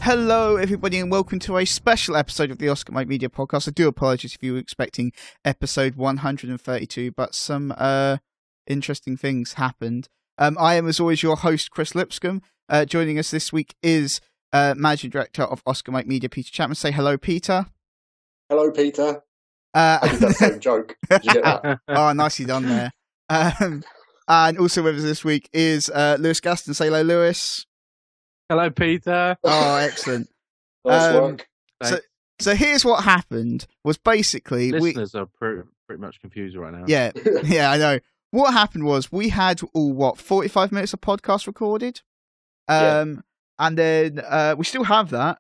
Hello, everybody, and welcome to a special episode of the Oscar Mike Media Podcast. I do apologise if you were expecting episode 132, but some interesting things happened. I am, as always, your host, Chris Lipscomb. Joining us this week is Managing Director of Oscar Mike Media, Peter Chapman. Say hello, Peter. Hello, Peter. I did that same joke. Did you get that? Oh, nicely done there. And also with us this week is Lewis Gaston. Say hello, Lewis. Hello, Peter. Oh, excellent. Nice work. So here's what happened was basically... Listeners are pretty much confused right now. Yeah, I know. What happened was we had, 45 minutes of podcast recorded? And then we still have that.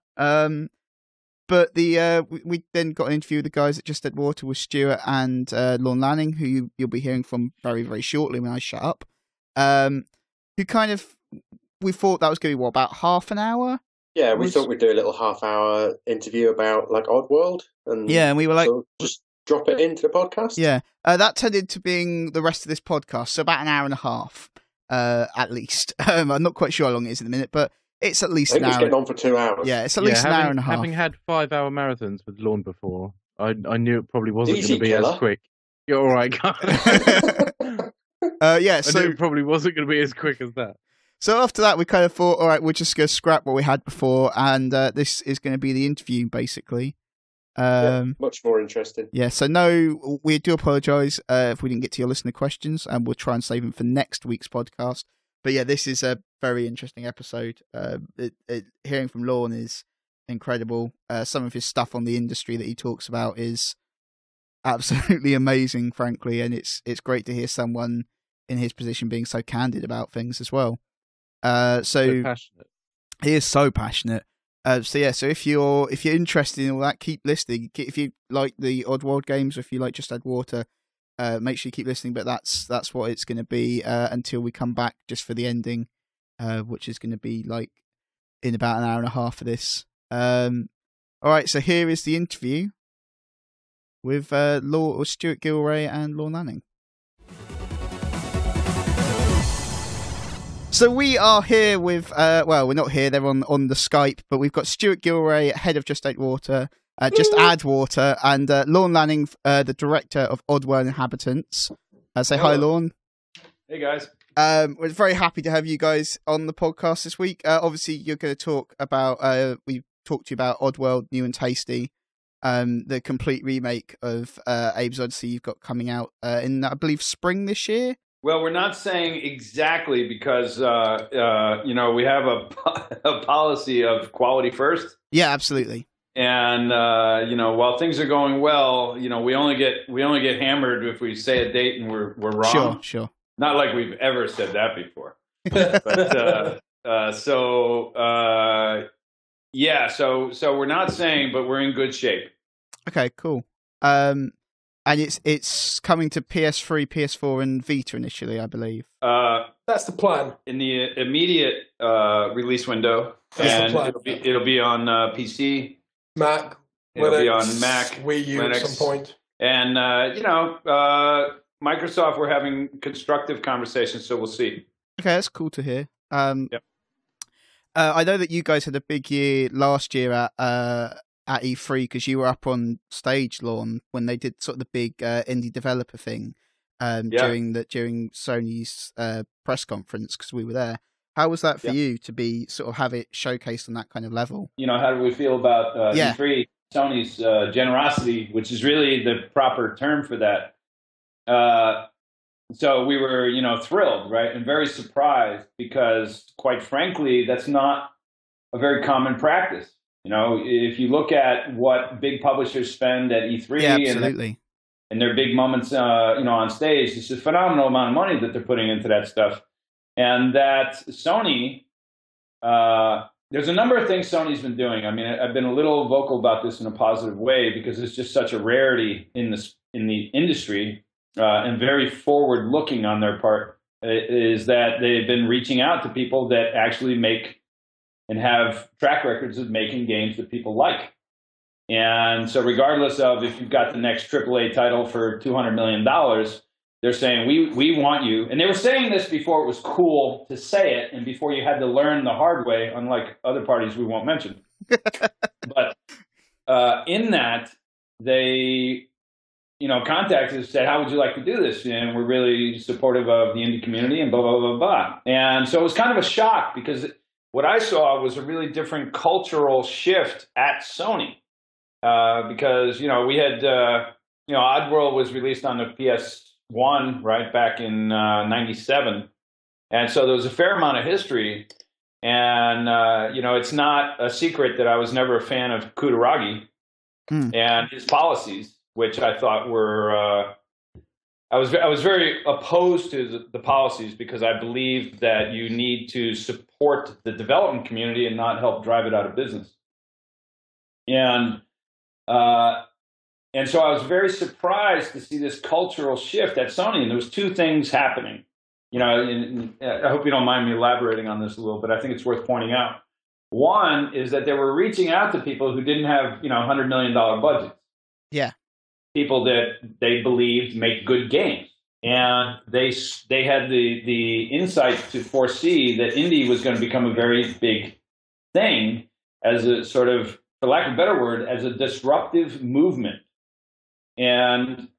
But we then got an interview with the guys at Just Dead Water with Stewart and Lorne Lanning, who you'll be hearing from very, very shortly when I shut up. Who kind of... We thought that was going to be, about half an hour? Yeah, we thought we'd do a little half-hour interview about, Oddworld. And we were like... So just drop it into the podcast? Yeah, that turned into being the rest of this podcast, so about an hour and a half, at least. I'm not quite sure how long it is in a minute, but it's at least I think an it's hour. getting on for 2 hours. Yeah, it's at least an hour and a half. Having had 5-hour marathons with Lorne before, I knew it probably wasn't going to be killer. as quick. You're all right, guys. I knew it probably wasn't going to be as quick as that. So after that, we kind of thought, all right, we're just going to scrap what we had before, and this is going to be the interview, basically. Much more interesting. Yeah, so no, we do apologise if we didn't get to your listener questions, and we'll try and save them for next week's podcast. But yeah, this is a very interesting episode. Hearing from Lorne is incredible. Some of his stuff on the industry that he talks about is absolutely amazing, frankly, and it's great to hear someone in his position being so candid about things as well. So passionate. He is so passionate. So if you're interested in all that, keep listening. If you like the Oddworld games, or if you like Just Add Water, make sure you keep listening. But that's what it's going to be until we come back just for the ending, which is going to be in about an hour and a half for this. All right, so here is the interview with Stewart Gilray and Lorne Lanning. So we are here with, we're not here, they're on the Skype, but we've got Stewart Gilray, head of Just Add Water, and Lorne Lanning, the director of Oddworld Inhabitants. Say hi, Lorne. Hey, guys. We're very happy to have you guys on the podcast this week. Obviously, you're going to talk about, we talked to you about Oddworld, New and Tasty, the complete remake of Abe's Odyssey you've got coming out in, I believe, spring this year. Well, we're not saying exactly because, we have a policy of quality first. Yeah, absolutely. And, while things are going well, we only get hammered if we say a date and we're wrong. Sure. Not like we've ever said that before. So we're not saying, but we're in good shape. Okay, cool. And it's coming to PS3, PS4, and Vita initially, I believe. That's the plan. In the immediate release window, and it'll be on PC, Mac. It'll be on Mac, Wii U Linux, at some point. And Microsoft. We're having constructive conversations, so we'll see. Okay, that's cool to hear. Yep. I know that you guys had a big year last year at E3 because you were up on stage, Lorne, when they did sort of the big indie developer thing during Sony's press conference, because we were there. How was that for you to be sort of have it showcased on that kind of level? How do we feel about E3? Sony's generosity, which is really the proper term for that. So we were, thrilled, right, and very surprised because, quite frankly, that's not a very common practice. If you look at what big publishers spend at E3 and their big moments, on stage, it's a phenomenal amount of money that they're putting into that stuff. And that Sony, there's a number of things Sony's been doing. I mean, I've been a little vocal about this in a positive way because it's just such a rarity in the industry and very forward-looking on their part, is that they've been reaching out to people that actually make and have track records of making games that people like. And so regardless of if you've got the next AAA title for $200 million, they're saying, we want you. And they were saying this before it was cool to say it and before you had to learn the hard way, unlike other parties we won't mention. But in that, they contacted us and said, how would you like to do this? And we're really supportive of the indie community and blah, blah, blah, blah. And so it was kind of a shock because what I saw was a really different cultural shift at Sony. Because, we had, Oddworld was released on the PS1, right, back in 97. And so there was a fair amount of history. And, it's not a secret that I was never a fan of Kutaragi and his policies, which I thought were, I was very opposed to the policies because I believe that you need to support the development community and not help drive it out of business. And so I was very surprised to see this cultural shift at Sony, and there was two things happening. And I hope you don't mind me elaborating on this a little, but I think it's worth pointing out. One is that they were reaching out to people who didn't have, $100 million budgets. Yeah. People that they believed make good games. And they had the insight to foresee that indie was going to become a very big thing as a sort of, for lack of a better word, as a disruptive movement. And,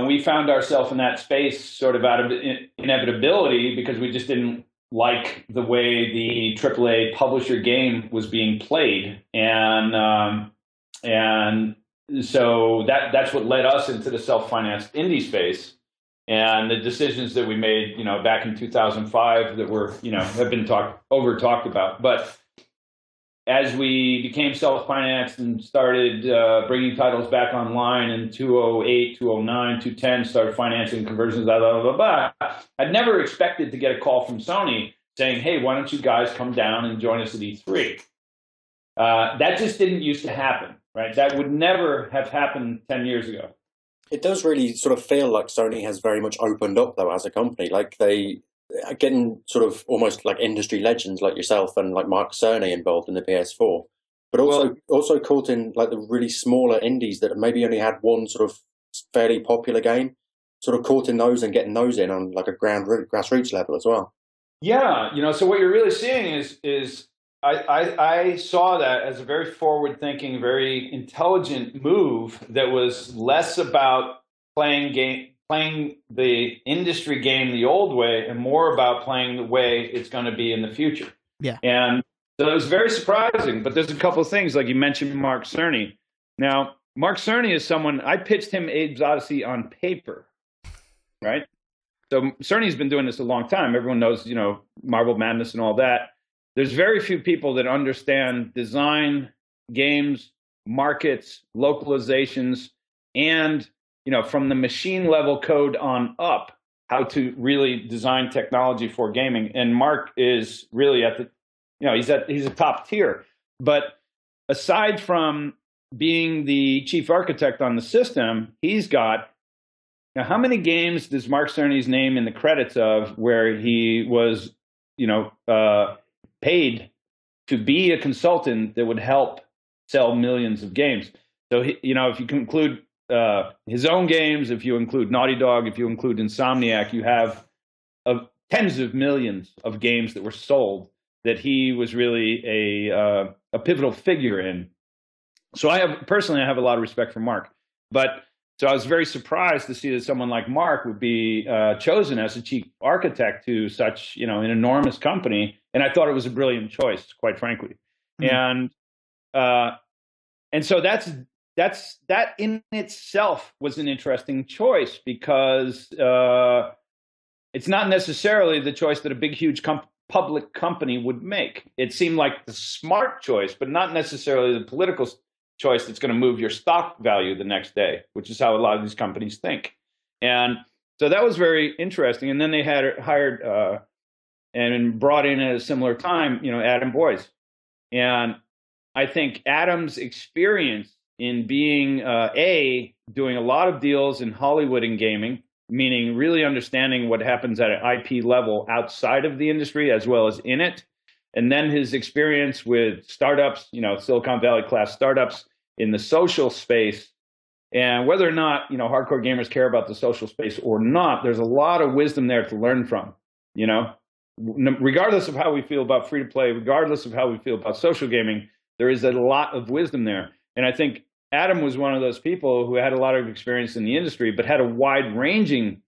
we found ourselves in that space sort of out of inevitability because we just didn't like the way the AAA publisher game was being played. And so that's what led us into the self-financed indie space. And the decisions that we made, back in 2005 that were, have been talked about. But as we became self-financed and started bringing titles back online in 2008, 2009, 2010, started financing conversions, blah, blah, blah, blah, I'd never expected to get a call from Sony saying, hey, why don't you guys come down and join us at E3? That just didn't used to happen, right? That would never have happened 10 years ago. It does really sort of feel like Sony has very much opened up, though, as a company. Like they are getting sort of almost like industry legends like yourself and like Mark Cerny involved in the PS4, but also caught in like the really smaller indies that maybe only had one sort of fairly popular game, sort of caught in those and getting those in on like a grassroots level as well. Yeah, so what you're really seeing is I saw that as a very forward-thinking, very intelligent move that was less about playing the industry game the old way and more about playing the way it's going to be in the future. Yeah. And so it was very surprising, but there's a couple of things, like you mentioned Mark Cerny. Now, Mark Cerny is someone, I pitched him Abe's Odyssey on paper, right? So Cerny's been doing this a long time. Everyone knows, Marble Madness and all that. There's very few people that understand design, games, markets, localizations, and from the machine level code on up, how to really design technology for gaming. And Mark is really at the, he's a top tier. But aside from being the chief architect on the system, he's got, how many games does Mark Cerny's name in the credits of where he was, paid to be a consultant that would help sell millions of games? So, if you include his own games, if you include Naughty Dog, if you include Insomniac, you have tens of millions of games that were sold that he was really a pivotal figure in. So I have a lot of respect for Mark. So I was very surprised to see that someone like Mark would be chosen as a chief architect to such, an enormous company. And I thought it was a brilliant choice, quite frankly. Mm-hmm. And so that in itself was an interesting choice because it's not necessarily the choice that a big, huge public company would make. It seemed like the smart choice, but not necessarily the political choice that's going to move your stock value the next day, which is how a lot of these companies think. And so that was very interesting. And then they had hired and brought in at a similar time, Adam Boyes. And I think Adam's experience in being doing a lot of deals in Hollywood and gaming, meaning really understanding what happens at an IP level outside of the industry as well as in it, and then his experience with startups, Silicon Valley class startups in the social space. And whether or not, hardcore gamers care about the social space or not, there's a lot of wisdom there to learn from, regardless of how we feel about free to play, regardless of how we feel about social gaming, there is a lot of wisdom there. And I think Adam was one of those people who had a lot of experience in the industry, but had a wide ranging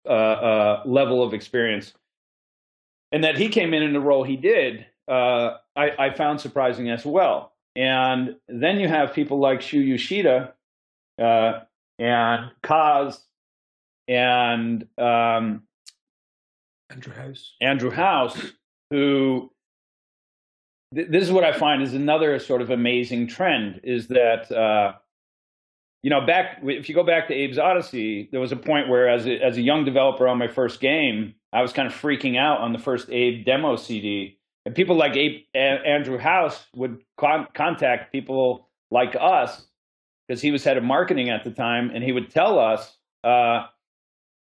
level of experience. And that he came in the role he did, I found surprising as well. And then you have people like Shu Yoshida, and Kaz and Andrew House, who this is what I find is another sort of amazing trend is that if you go back to Abe's Odyssey, there was a point where as a young developer on my first game, I was kind of freaking out on the first Abe demo CD, and people like Andrew House would contact people like us, because he was head of marketing at the time, and he would tell us,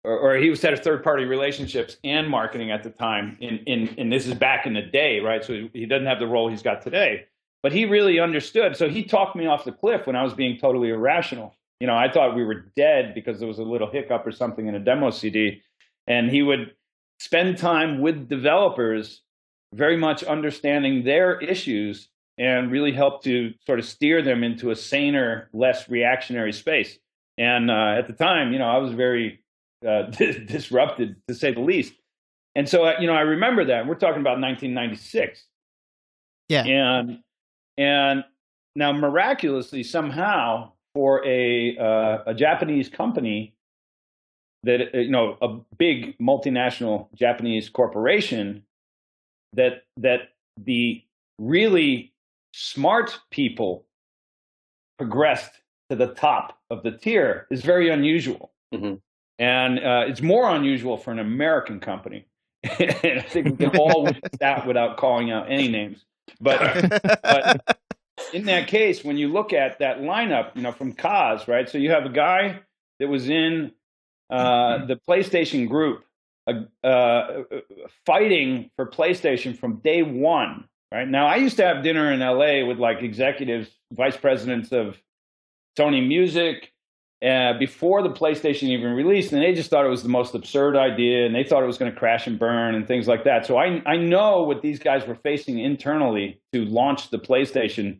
or he was head of third-party relationships and marketing at the time, and this is back in the day, right? So he doesn't have the role he's got today. But he really understood. So he talked me off the cliff when I was being totally irrational. I thought we were dead because there was a little hiccup or something in a demo CD. And he would spend time with developers, very much understanding their issues, and really help to sort of steer them into a saner, less reactionary space. And at the time, I was very disrupted, to say the least. And so, I remember that. We're talking about 1996. Yeah. And now, miraculously, somehow, for a Japanese company that, a big multinational Japanese corporation, that the really smart people progressed to the top of the tier is very unusual. Mm-hmm. And it's more unusual for an American company. And I think we can all wish that without calling out any names. But in that case, when you look at that lineup, from Kaz, right? So you have a guy that was in the PlayStation group, fighting for PlayStation from day one. Right now, I used to have dinner in LA with like executives, vice presidents of Sony Music before the PlayStation even released, and they just thought it was the most absurd idea, and they thought it was going to crash and burn and things like that. So I know what these guys were facing internally to launch the PlayStation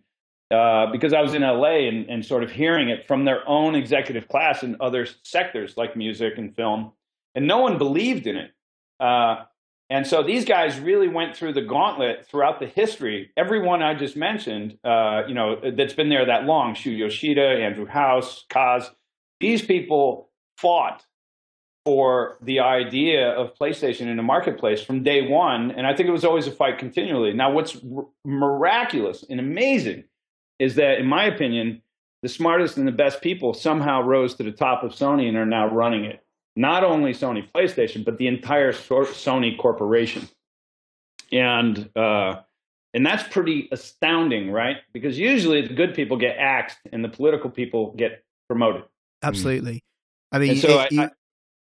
because I was in LA and sort of hearing it from their own executive class in other sectors like music and film, and no one believed in it. And so these guys really went through the gauntlet throughout the history. Everyone I just mentioned, that's been there that long, Shu Yoshida, Andrew House, Kaz, these people fought for the idea of PlayStation in the marketplace from day one. And I think it was always a fight continually. Now, what's miraculous and amazing is that, in my opinion, the smartest and the best people somehow rose to the top of Sony and are now running it. Not only Sony PlayStation, but the entire Sony corporation. And that's pretty astounding, right? Because usually the good people get axed and the political people get promoted. Absolutely. I mean,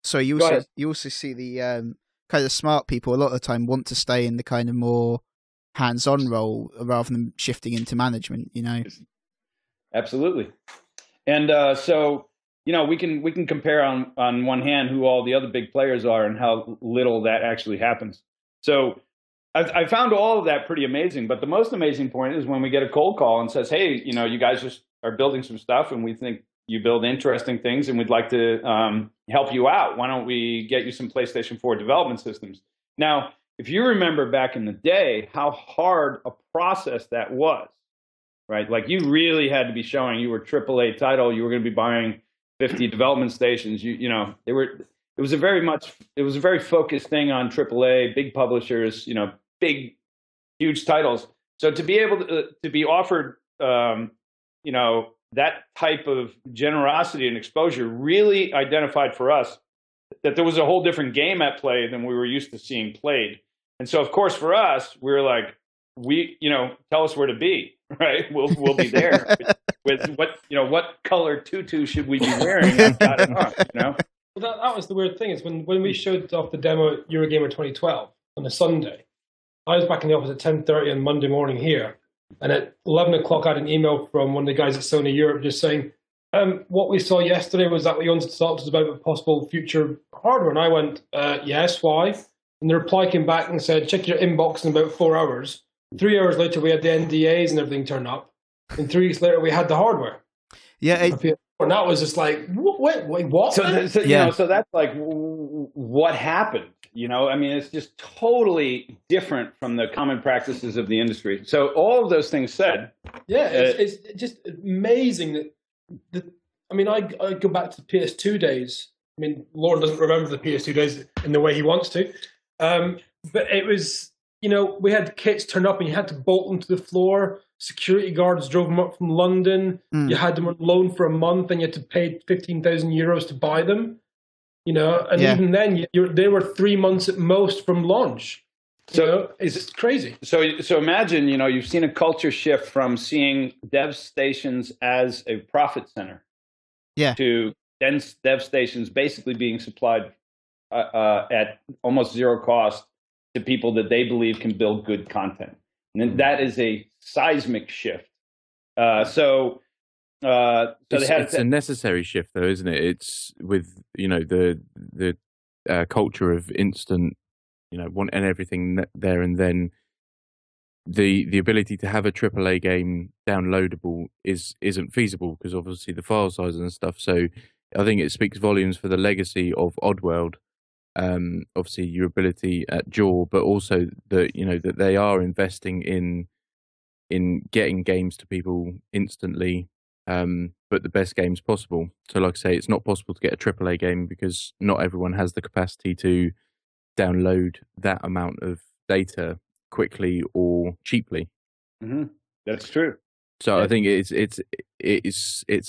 so you also see the kind of smart people a lot of the time want to stay in the kind of more hands-on role rather than shifting into management, Absolutely. And so we can compare on one hand who all the other big players are and how little that actually happens. So I found all of that pretty amazing. But the most amazing point is when we get a cold call and says, hey, you guys just are building some stuff and we think you build interesting things and we'd like to help you out. Why don't we get you some PlayStation 4 development systems? Now, if you remember back in the day, how hard a process that was, right? Like you really had to be showing you were AAA title, you were going to be buying 50 development stations. It was a very focused thing on AAA, big publishers, big, huge titles. So to be able to be offered, that type of generosity and exposure really identified for us that there was a whole different game at play than we were used to seeing played. And so, of course, for us, we were like, tell us where to be, right? We'll be there. With what color tutu should we be wearing? I've got it on, Well, that was the weird thing is when we showed off the demo at Eurogamer 2012 on a Sunday, I was back in the office at 10:30 on Monday morning here, and at 11 o'clock I had an email from one of the guys at Sony Europe just saying, what we saw yesterday was that what you wanted to talk to us about possible future hardware. And I went, yes, why? And the reply came back and said, check your inbox in about 4 hours. 3 hours later, we had the NDAs and everything turn up. And 3 weeks later, we had the hardware. Yeah. And that was just like, wait, what? So you know, so that's like, what happened? You know, I mean, it's just totally different from the common practices of the industry. So all of those things said. Yeah, it's just amazing that I mean, I go back to the PS2 days. I mean, Lorne doesn't remember the PS2 days in the way he wants to. But it was, you know, we had kits turn up and you had to bolt them to the floor. Security guards drove them up from London. You had them on loan for a month and you had to pay 15,000 euros to buy them. You know, and even then, they were 3 months at most from launch. So it's crazy. So imagine, you know, you've seen a culture shift from seeing dev stations as a profit center, to dev stations basically being supplied at almost zero cost to people that they believe can build good content, and that is a seismic shift. It's a necessary shift, though, isn't it? It's with, you know, the culture of instant, you know, wanting everything there and then. The ability to have a AAA game downloadable isn't feasible because obviously the file sizes and stuff. So I think it speaks volumes for the legacy of Oddworld. Obviously your ability at Jaw, but also that, you know, that they are investing in getting games to people instantly. But the best games possible. So like I say, it's not possible to get a AAA game because not everyone has the capacity to download that amount of data quickly or cheaply. That's true. So I think it's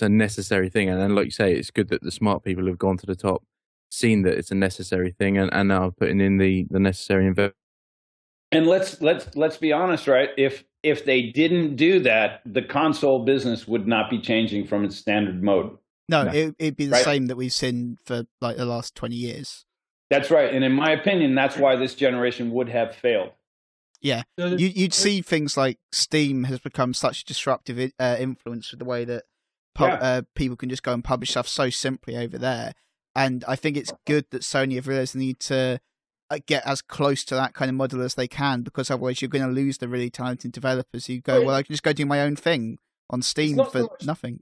a necessary thing. And then, like you say, it's good that the smart people have gone to the top, seen that it's a necessary thing, and now putting in the necessary investment. And let's be honest, right? If they didn't do that, the console business would not be changing from its standard mode. No. It'd be the same that we've seen for like the last 20 years. That's right. And in my opinion, that's why this generation would have failed. Yeah. You'd see things like Steam has become such a disruptive influence with the way that people can just go and publish stuff so simply over there. And I think it's good that Sony have realized they need to get as close to that kind of model as they can, because otherwise you're going to lose the really talented developers who go, well, I can just go do my own thing on Steam for nothing.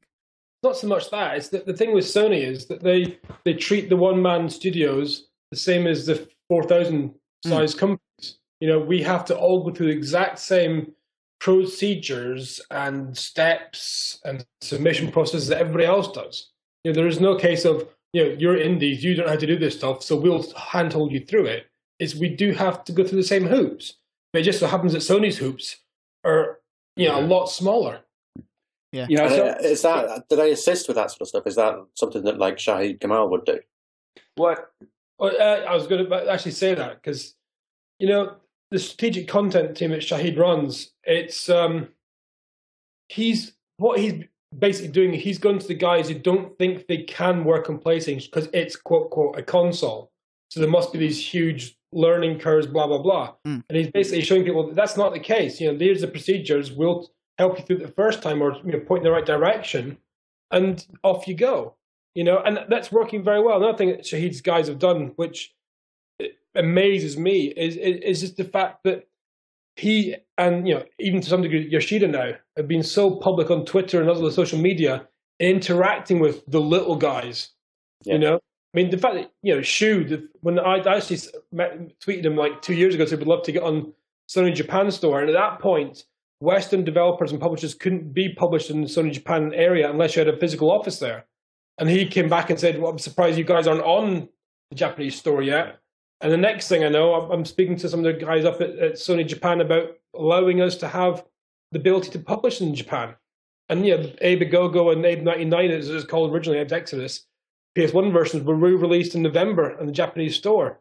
Not so much that. It's the thing with Sony is that they treat the one-man studios the same as the 4,000 size companies. You know, we have to all go through the exact same procedures and steps and submission processes that everybody else does. You know, there is no case of, you know, you're indies, you don't know how to do this stuff, so we'll handhold you through it. It's we do have to go through the same hoops. But it just so happens that Sony's hoops are, you know, a lot smaller. Yeah. You know, do they assist with that sort of stuff? Is that something that like Shahid Kamal would do? What? I was going to actually say that because, you know, the strategic content team that Shahid runs, it's he's basically doing. He's going to the guys who don't think they can work on PlayStation because it's quote unquote a console. So there must be these huge learning curves, blah blah blah. And he's basically showing people that that's not the case. You know, there's the procedures. We'll help you through the first time, or, you know, point in the right direction, and off you go. You know, and that's working very well. Another thing that Shahid's guys have done, which amazes me, is just the fact that he and, you know, even to some degree Yoshida now have been so public on Twitter and other social media interacting with the little guys. You know, I mean, the fact that, you know, Shu, when I actually tweeted him like 2 years ago, said we'd love to get on Sony Japan store, and at that point, Western developers and publishers couldn't be published in the Sony Japan area unless you had a physical office there. And he came back and said, well, I'm surprised you guys aren't on the Japanese store yet. And the next thing I know, I'm speaking to some of the guys up at Sony Japan about allowing us to have the ability to publish in Japan. And yeah, Abe Go and Abe 99, as it was called originally, Abe's Exodus, PS1 versions were re-released in November in the Japanese store.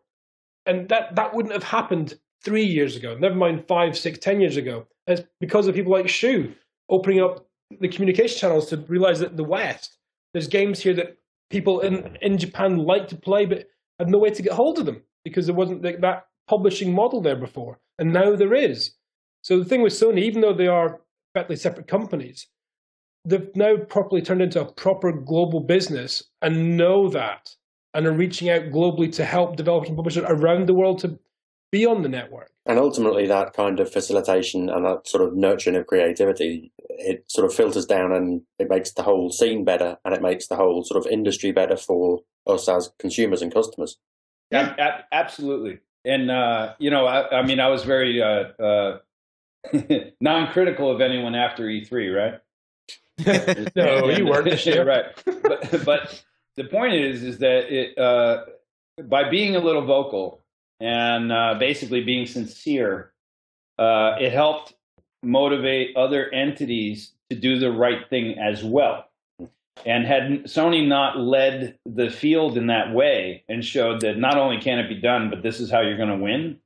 And that wouldn't have happened 3 years ago, never mind 5, 6, 10 years ago. And it's because of people like Shu opening up the communication channels to realize that in the West, there's games here that people in Japan like to play, but had no way to get hold of them because there wasn't that publishing model there before, and now there is. So the thing with Sony, even though they are effectively separate companies, they've now properly turned into a proper global business and know that, and are reaching out globally to help developers and publishers around the world to be on the network. And ultimately, that kind of facilitation and that sort of nurturing of creativity, it sort of filters down and it makes the whole scene better, and it makes the whole sort of industry better for us as consumers and customers. Yeah, absolutely. And, I mean, I was very non-critical of anyone after E3, right? No, you weren't this year. Right. But the point is that it, by being a little vocal and basically being sincere, it helped motivate other entities to do the right thing as well. And had Sony not led the field in that way and showed that not only can it be done, but this is how you're going to win,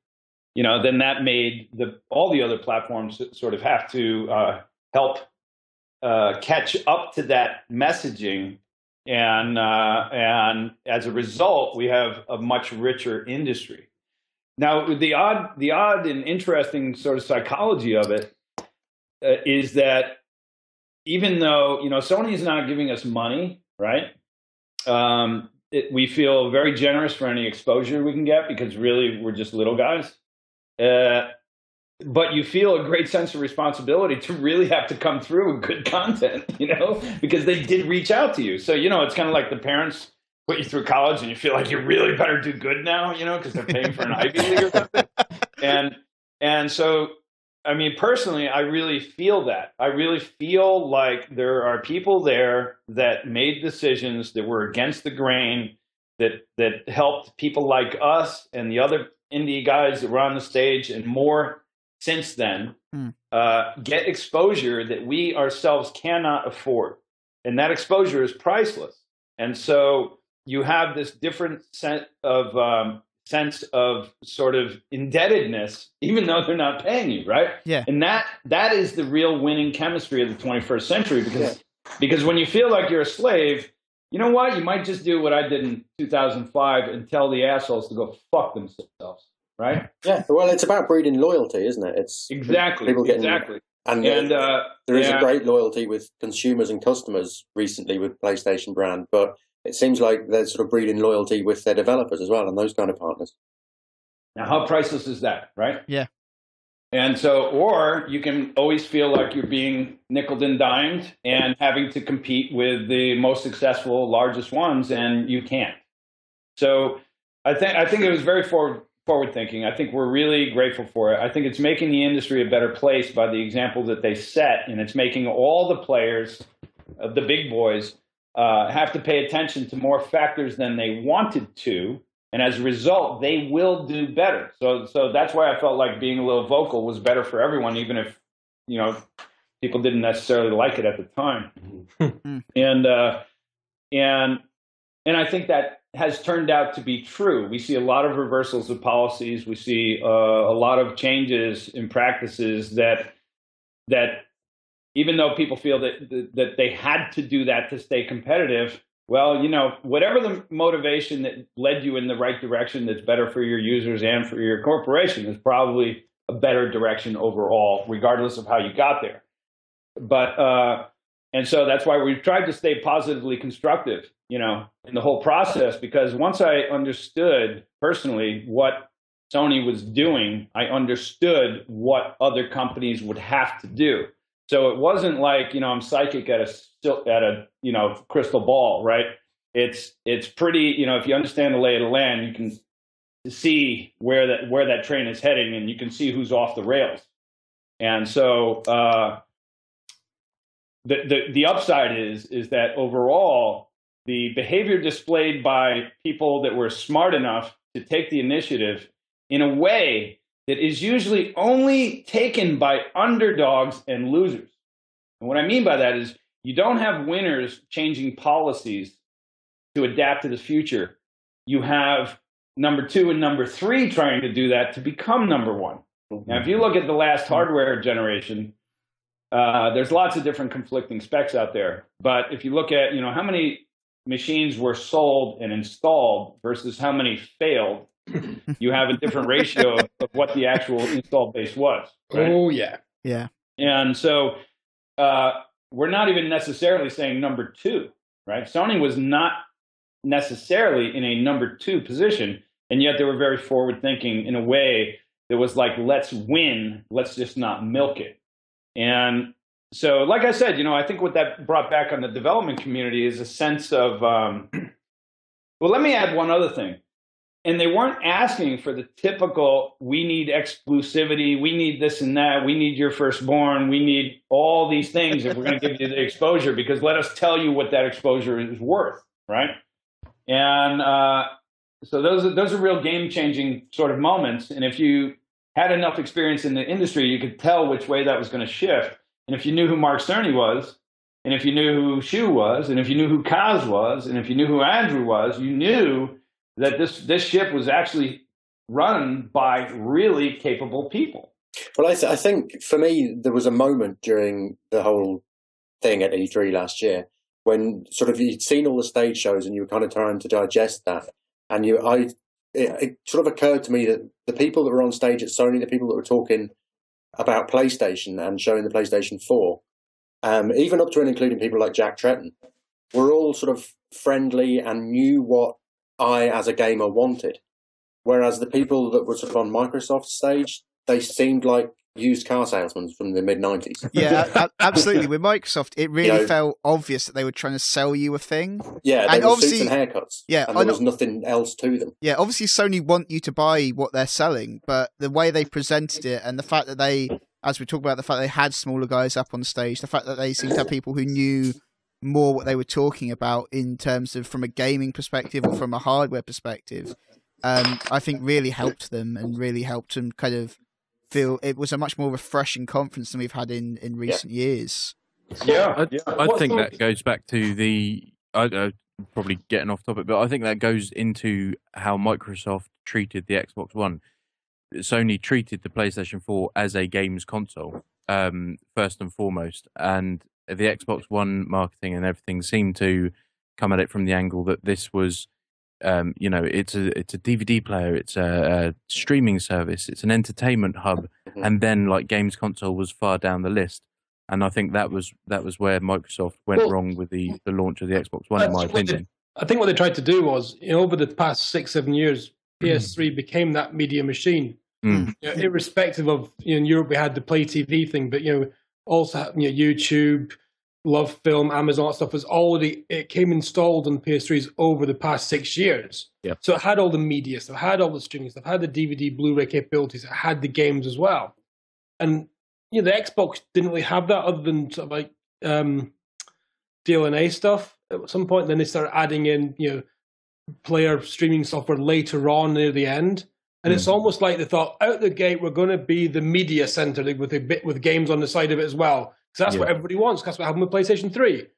then that made all the other platforms sort of have to help catch up to that messaging. And as a result, we have a much richer industry. Now, the odd and interesting sort of psychology of it is that even though, Sony is not giving us money, right? We feel very generous for any exposure we can get because really we're just little guys. But you feel a great sense of responsibility to really have to come through with good content, because they did reach out to you. So, it's kind of like the parents put you through college and you feel like you really better do good now, because they're paying for an Ivy League or something. And so, I mean, personally, I really feel that. I really feel like there are people there that made decisions that were against the grain, that helped people like us and the other indie guys that were on the stage and more since then get exposure that we ourselves cannot afford. And that exposure is priceless. And so you have this different sense of sort of indebtedness, even though they're not paying you, right? Yeah. And that is the real winning chemistry of the 21st century, because when you feel like you're a slave, you know what? You might just do what I did in 2005 and tell the assholes to go fuck themselves, right? Yeah. Well, it's about breeding loyalty, isn't it? It's exactly. And there is a great loyalty with consumers and customers recently with PlayStation brand, but it seems like they're sort of breeding loyalty with their developers as well and those kind of partners. Now, how priceless is that, right? Yeah. And so, or you can always feel like you're being nickeled and dimed and having to compete with the most successful, largest ones, and you can't. So I think it was very forward thinking. I think we're really grateful for it. I think it's making the industry a better place by the example that they set, and it's making all the players, the big boys, have to pay attention to more factors than they wanted to, and as a result, they will do better. So that's why I felt like being a little vocal was better for everyone, even if people didn't necessarily like it at the time. And I think that has turned out to be true. We see a lot of reversals of policies. We see a lot of changes in practices that even though people feel that they had to do that to stay competitive, well, whatever the motivation that led you in the right direction that's better for your users and for your corporation is probably a better direction overall, regardless of how you got there. But and so that's why we've tried to stay positively constructive, in the whole process, because once I understood personally what Sony was doing, I understood what other companies would have to do. So it wasn't like, I'm psychic at a crystal ball, right? It's pretty, if you understand the lay of the land, you can see where that train is heading, and you can see who's off the rails. And so the upside is that overall, the behavior displayed by people that were smart enough to take the initiative in a way that is usually only taken by underdogs and losers. And what I mean by that is you don't have winners changing policies to adapt to the future. You have number 2 and number 3 trying to do that to become number 1. Now, if you look at the last hardware generation, there's lots of different conflicting specs out there. But if you look at, how many machines were sold and installed versus how many failed, you have a different ratio of what the actual install base was. Right? Oh, yeah. Yeah. And so we're not even necessarily saying number two, right? Sony was not necessarily in a number two position, and yet they were very forward thinking in a way that was like, let's win, let's just not milk it. And so, like I said, I think what that brought back on the development community is a sense of, well, let me add one other thing. And they weren't asking for the typical, we need exclusivity, we need this and that, we need your firstborn, we need all these things if we're going to give you the exposure, because let us tell you what that exposure is worth, right? And so those are real game-changing sort of moments. And if you had enough experience in the industry, you could tell which way that was going to shift. And if you knew who Mark Cerny was, and if you knew who Shu was, and if you knew who Kaz was, and if you knew who Andrew was, you knew that this ship was actually run by really capable people. Well, I think for me, there was a moment during the whole thing at E3 last year when sort of you'd seen all the stage shows and you were kind of trying to digest that. And it sort of occurred to me that the people that were on stage at Sony, the people that were talking about PlayStation and showing the PlayStation 4, even up to and including people like Jack Tretton, were all sort of friendly and knew what I, as a gamer, wanted. Whereas the people that were sort of on Microsoft's stage, they seemed like used car salesmen from the mid-90s. Yeah, absolutely. With Microsoft, it really felt obvious that they were trying to sell you a thing. Yeah, and they were suits and haircuts. Yeah, and there was nothing else to them. Yeah, obviously Sony want you to buy what they're selling, but the way they presented it and the fact that they, as we talk about, the fact they had smaller guys up on stage, the fact that they seemed to have people who knew more what they were talking about in terms of from a gaming perspective or from a hardware perspective, I think really helped them and really helped them kind of feel it was a much more refreshing conference than we've had in recent years. I think that goes back to the probably getting off topic, but I think that goes into how Microsoft treated the Xbox One. Sony treated the PlayStation 4 as a games console, first and foremost, and the Xbox One marketing and everything seemed to come at it from the angle that this was, it's a DVD player, it's a streaming service, it's an entertainment hub, and then like games console was far down the list. And I think that was where Microsoft went wrong with the launch of the Xbox One, in my opinion. I think what they tried to do was, over the past 6-7 years, PS3 became that media machine. Irrespective of, in Europe we had the Play TV thing, but also YouTube, Love Film, Amazon, that stuff was it came installed on PS3s over the past 6 years. Yep. So it had all the media stuff, had all the streaming stuff, had the DVD, Blu-ray capabilities, it had the games as well. And the Xbox didn't really have that other than sort of like DLNA stuff at some point. Then they started adding in player streaming software later on near the end. And it's almost like they thought, out the gate, we're going to be the media center with games on the side of it as well. Because that's what everybody wants. That's what happened with PlayStation 3.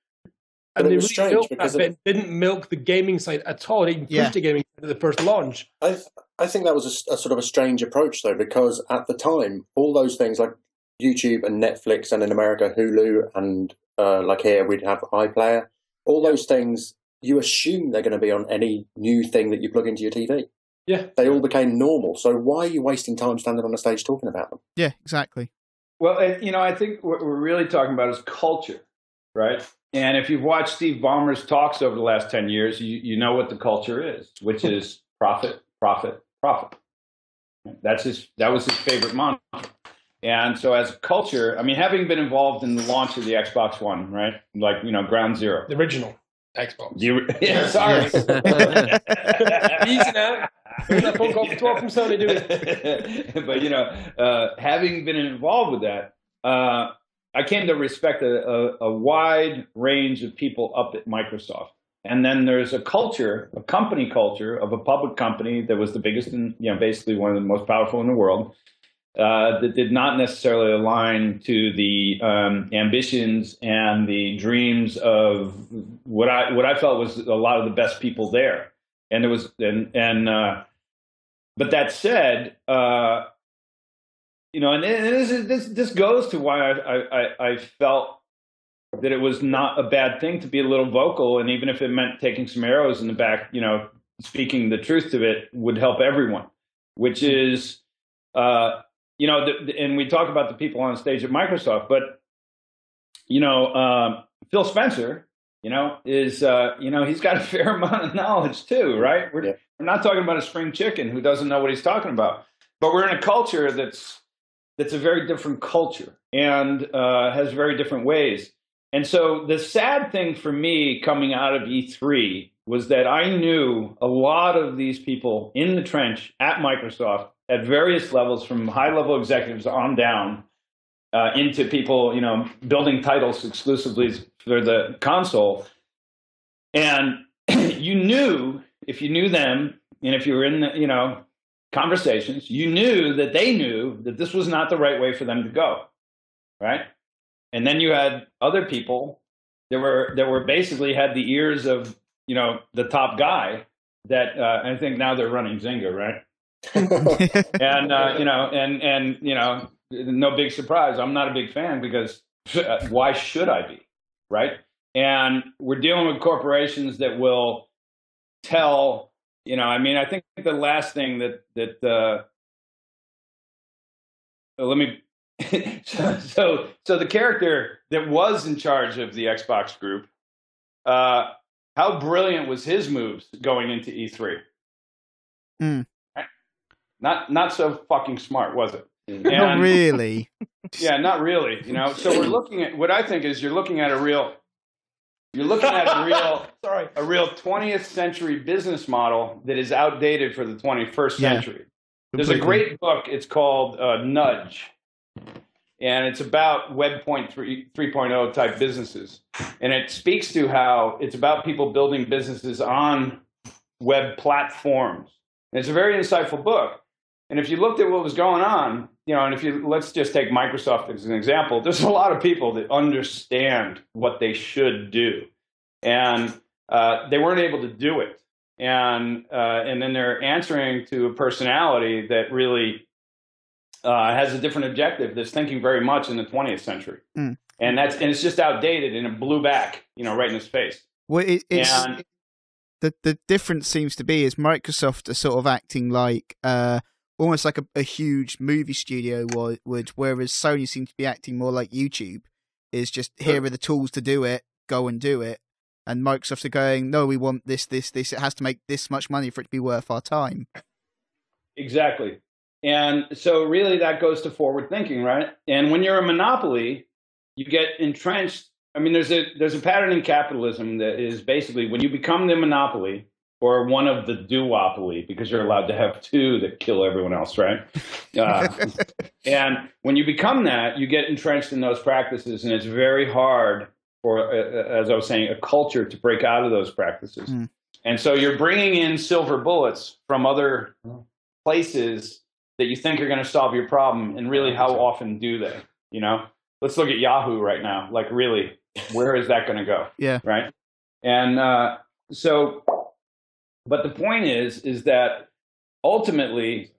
And they really milked that bit, didn't milk the gaming side at all. They even pushed the gaming side at the first launch. I think that was a sort of a strange approach, though, because at the time, all those things like YouTube and Netflix, and in America, Hulu, and like here, we'd have iPlayer. All those things, you assume they're going to be on any new thing that you plug into your TV. Yeah. They all became normal. So why are you wasting time standing on a stage talking about them? Yeah, exactly. Well, I think what we're really talking about is culture, right? And if you've watched Steve Ballmer's talks over the last 10 years, you know what the culture is, which is profit, profit, profit. That was his favorite mantra. And so as a culture, having been involved in the launch of the Xbox One, right? Like, ground zero. The original Xbox. Sorry. Easy now. There's that phone call from Sony doing it. But, having been involved with that, I came to respect a wide range of people up at Microsoft. And then there's a company culture of a public company that was the biggest and, basically one of the most powerful in the world, that did not necessarily align to the ambitions and the dreams of what I felt was a lot of the best people there. And it was, but that said, and this goes to why I felt that it was not a bad thing to be a little vocal, and even if it meant taking some arrows in the back, speaking the truth to it, would help everyone, which is, and we talk about the people on stage at Microsoft, but, Phil Spencer, is, he's got a fair amount of knowledge too, right? We're not talking about a spring chicken who doesn't know what he's talking about, but we're in a culture that's a very different culture and has very different ways. And so the sad thing for me coming out of E3 was that I knew a lot of these people in the trench at Microsoft at various levels, from high-level executives on down, into people, building titles exclusively for the console. And you knew, if you knew them, and if you were in the, conversations, you knew that they knew that this was not the right way for them to go, right? And then you had other people that were basically had the ears of, the top guy that I think now they're running Zynga, right? And no big surprise. I'm not a big fan because why should I be, right? And we're dealing with corporations that will tell, I think the last thing that let me. So the character that was in charge of the Xbox group, how brilliant was his moves going into E3? Mm. Not so fucking smart, was it? And, not really. Yeah, not really. So we're looking at what I think is you're looking at a real sorry, a real 20th century business model that is outdated for the 21st century. There's a great book. It's called Nudge. And it's about Web 3.0 type businesses. And it speaks to how it's about people building businesses on web platforms. And it's a very insightful book. And if you looked at what was going on, and let's just take Microsoft as an example, there's a lot of people that understand what they should do. And they weren't able to do it. And then they're answering to a personality that really has a different objective, that's thinking very much in the 20th century. Mm. And it's just outdated, and it blew back, right in his face. Well, the difference seems to be is Microsoft are sort of acting like almost like a huge movie studio would, whereas Sony seems to be acting more like YouTube, is just here are the tools to do it, go and do it. And Microsoft are going, no, we want this, it has to make this much money for it to be worth our time. Exactly. And so really that goes to forward thinking, right? And when you're a monopoly, you get entrenched. I mean, there's a pattern in capitalism that is basically when you become the monopoly or one of the duopoly, because you're allowed to have two that kill everyone else, right? And when you become that, you get entrenched in those practices, and it's very hard for, as I was saying, a culture to break out of those practices. Mm. And so you're bringing in silver bullets from other places that you think are going to solve your problem, and really, how often do they? Let's look at Yahoo right now. Like, really, where is that going to go? Yeah. Right. And but the point is that ultimately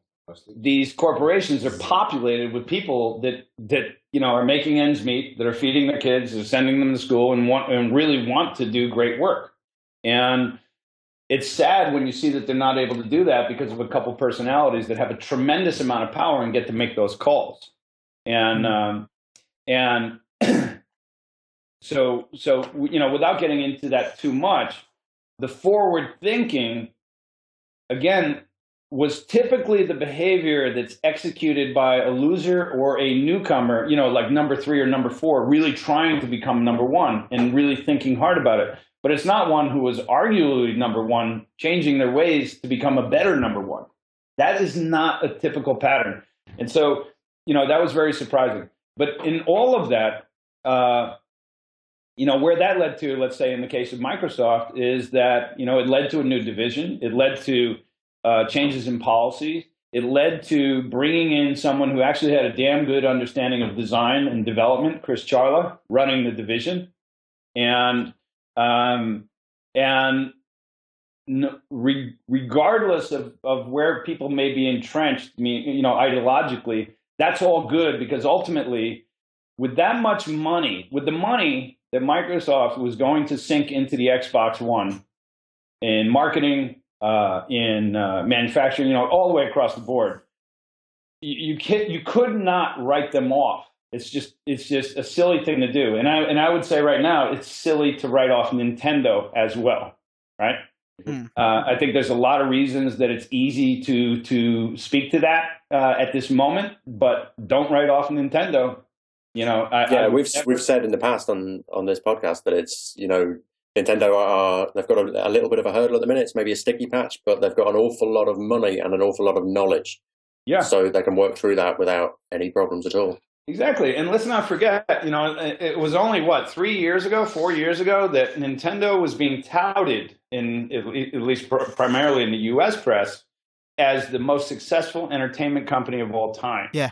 these corporations are populated with people that are making ends meet, that are feeding their kids, are sending them to school, and really want to do great work. And it's sad when you see that they're not able to do that because of a couple personalities that have a tremendous amount of power and get to make those calls. And so without getting into that too much, the forward thinking, again, was typically the behavior that's executed by a loser or a newcomer, like number 3 or number 4, really trying to become number 1 and really thinking hard about it. But it's not one who was arguably number 1, changing their ways to become a better number 1. That is not a typical pattern. And so, that was very surprising. But in all of that, where that led to, let's say in the case of Microsoft, is that, it led to a new division. It led to changes in policy. It led to bringing in someone who actually had a damn good understanding of design and development, Chris Charla, running the division. And regardless of where people may be entrenched, ideologically, that's all good, because ultimately, with that much money, with the money that Microsoft was going to sink into the Xbox One in marketing, in manufacturing, all the way across the board. You could not write them off. It's just a silly thing to do. And I would say right now it's silly to write off Nintendo as well, right? I think there's a lot of reasons that it's easy to speak to that at this moment, but don't write off Nintendo. We've said in the past on this podcast that it's Nintendo they've got a little bit of a hurdle at the minute. It's maybe a sticky patch, but they've got an awful lot of money and an awful lot of knowledge. Yeah, so they can work through that without any problems at all. Exactly. And let's not forget, it was only 4 years ago that Nintendo was being touted at least primarily in the US press as the most successful entertainment company of all time. Yeah.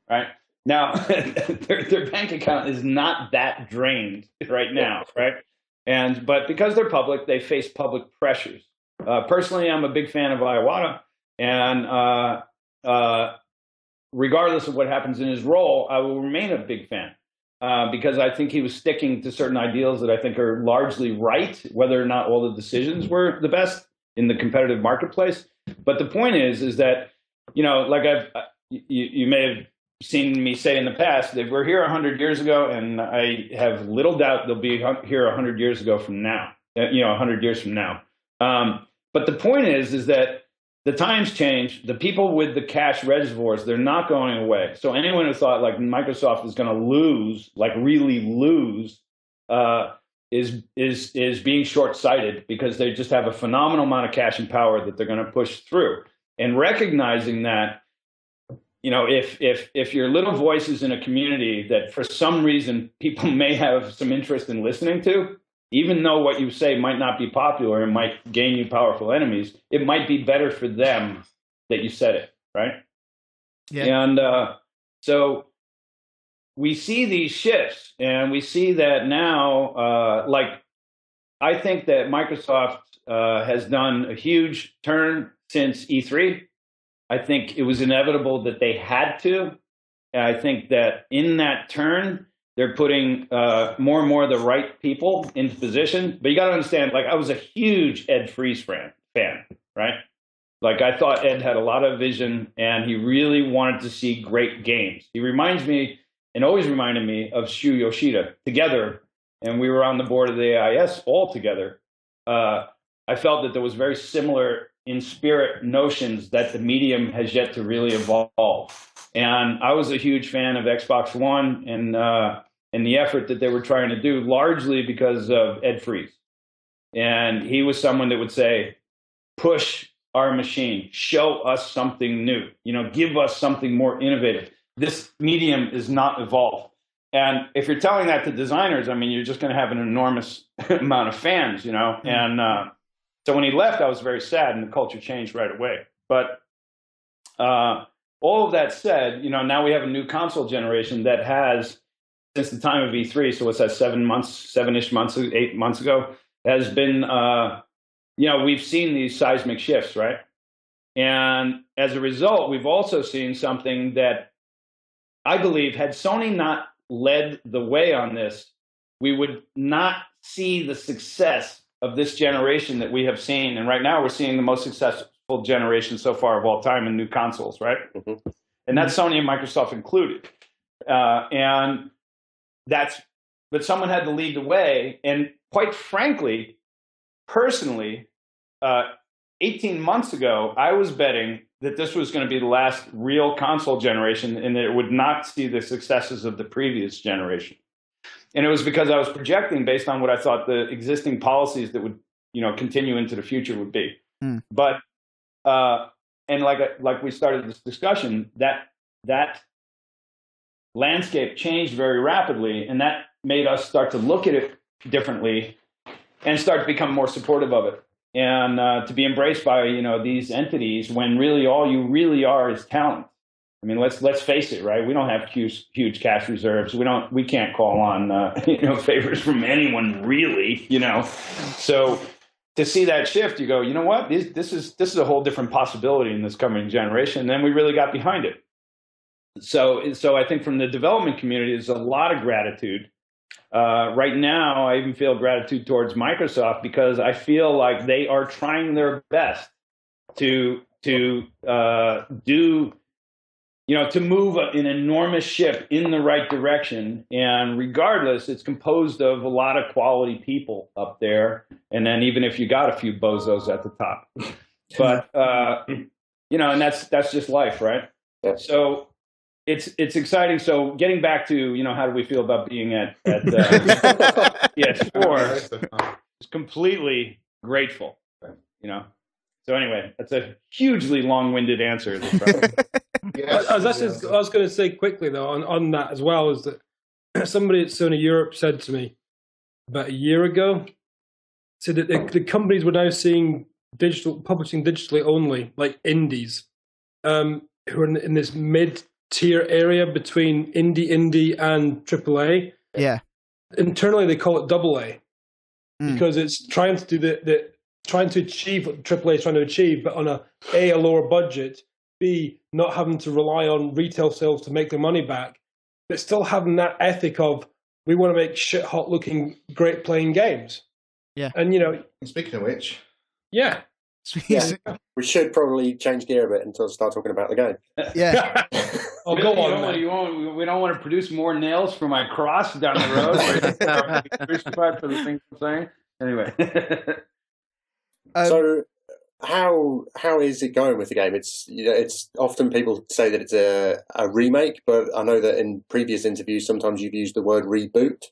Right. Now, their bank account is not that drained right now. Right. But because they're public, they face public pressures. Personally, I'm a big fan of Iwata, and regardless of what happens in his role, I will remain a big fan because I think he was sticking to certain ideals that I think are largely right, whether or not all the decisions were the best in the competitive marketplace. But the point is that, like you may have seen me say in the past, that we're here 100 years ago, and I have little doubt they'll be here 100 years ago from now, 100 years from now. But the point is that the times change. The people with the cash reservoirs, they're not going away. So anyone who thought like Microsoft is going to lose, like really lose, is being short-sighted because they just have a phenomenal amount of cash and power that they're going to push through. And recognizing that, if your little voices in a community that for some reason people may have some interest in listening to, even though what you say might not be popular and might gain you powerful enemies, it might be better for them that you said it, right? Yeah. And so we see these shifts, and we see that now, I think that Microsoft has done a huge turn since E3. I think it was inevitable that they had to. And I think that in that turn, they're putting more and more of the right people into position. But you got to understand, I was a huge Ed Freeze fan, right? I thought Ed had a lot of vision, and he really wanted to see great games. He reminds me, and always reminded me, of Shu Yoshida together. And we were on the board of the AIS all together. I felt that there was very similar in spirit notions that the medium has yet to really evolve. And I was a huge fan of Xbox One and the effort that they were trying to do, largely because of Ed Freeze. And he was someone that would say, push our machine, show us something new, give us something more innovative. This medium is not evolved. And if you're telling that to designers, you're just going to have an enormous amount of fans, And so when he left, I was very sad, and the culture changed right away. But all of that said, now we have a new console generation that has, since the time of E3, so what's that, 7-ish months, 8 months ago, has been, we've seen these seismic shifts, right? And as a result, we've also seen something that I believe, had Sony not led the way on this, we would not see the success of this generation that we have seen. And right now we're seeing the most successful generation so far of all time in new consoles, right? Mm-hmm. And that's Sony and Microsoft included. But someone had to lead the way. And quite frankly, personally, 18 months ago, I was betting that this was going to be the last real console generation and that it would not see the successes of the previous generation. And it was because I was projecting based on what I thought the existing policies that would, continue into the future would be. Mm. But, and like we started this discussion, that landscape changed very rapidly, and that made us start to look at it differently and start to become more supportive of it. And to be embraced by, these entities when really all you really are is talent. Let's face it, right? We don't have huge cash reserves. We can't call on favors from anyone really, So to see that shift, you go, you know what? This is a whole different possibility in this coming generation. And then we really got behind it. So I think from the development community, there's a lot of gratitude Right now, I even feel gratitude towards Microsoft because I feel like they are trying their best to do, to move an enormous ship in the right direction. And regardless, it's composed of a lot of quality people up there. And then even if you got a few bozos at the top, but and that's just life, right? Yeah. So it's exciting. So getting back to, how do we feel about being at PS4? It's completely grateful, So anyway, that's a hugely long-winded answer. Yes, I was going to say quickly though on that as well is that somebody at Sony Europe said to me about a year ago, said that the companies were now seeing publishing digitally only, like indies, who are in this mid-tier area between indie and AAA. Yeah. Internally, they call it AA because it's trying to do trying to achieve what AAA is trying to achieve, but on a lower budget, B, not having to rely on retail sales to make their money back, but still having that ethic of we want to make shit hot looking great playing games. Yeah. And speaking of which, yeah. We should probably change gear a bit until start talking about the game. Yeah. Oh, go on. We don't want to produce more nails for my cross down the road. Crucified for the things I'm saying. Anyway. So how is it going with the game? It's it's often people say that it's a remake, but I know that in previous interviews sometimes you've used the word reboot.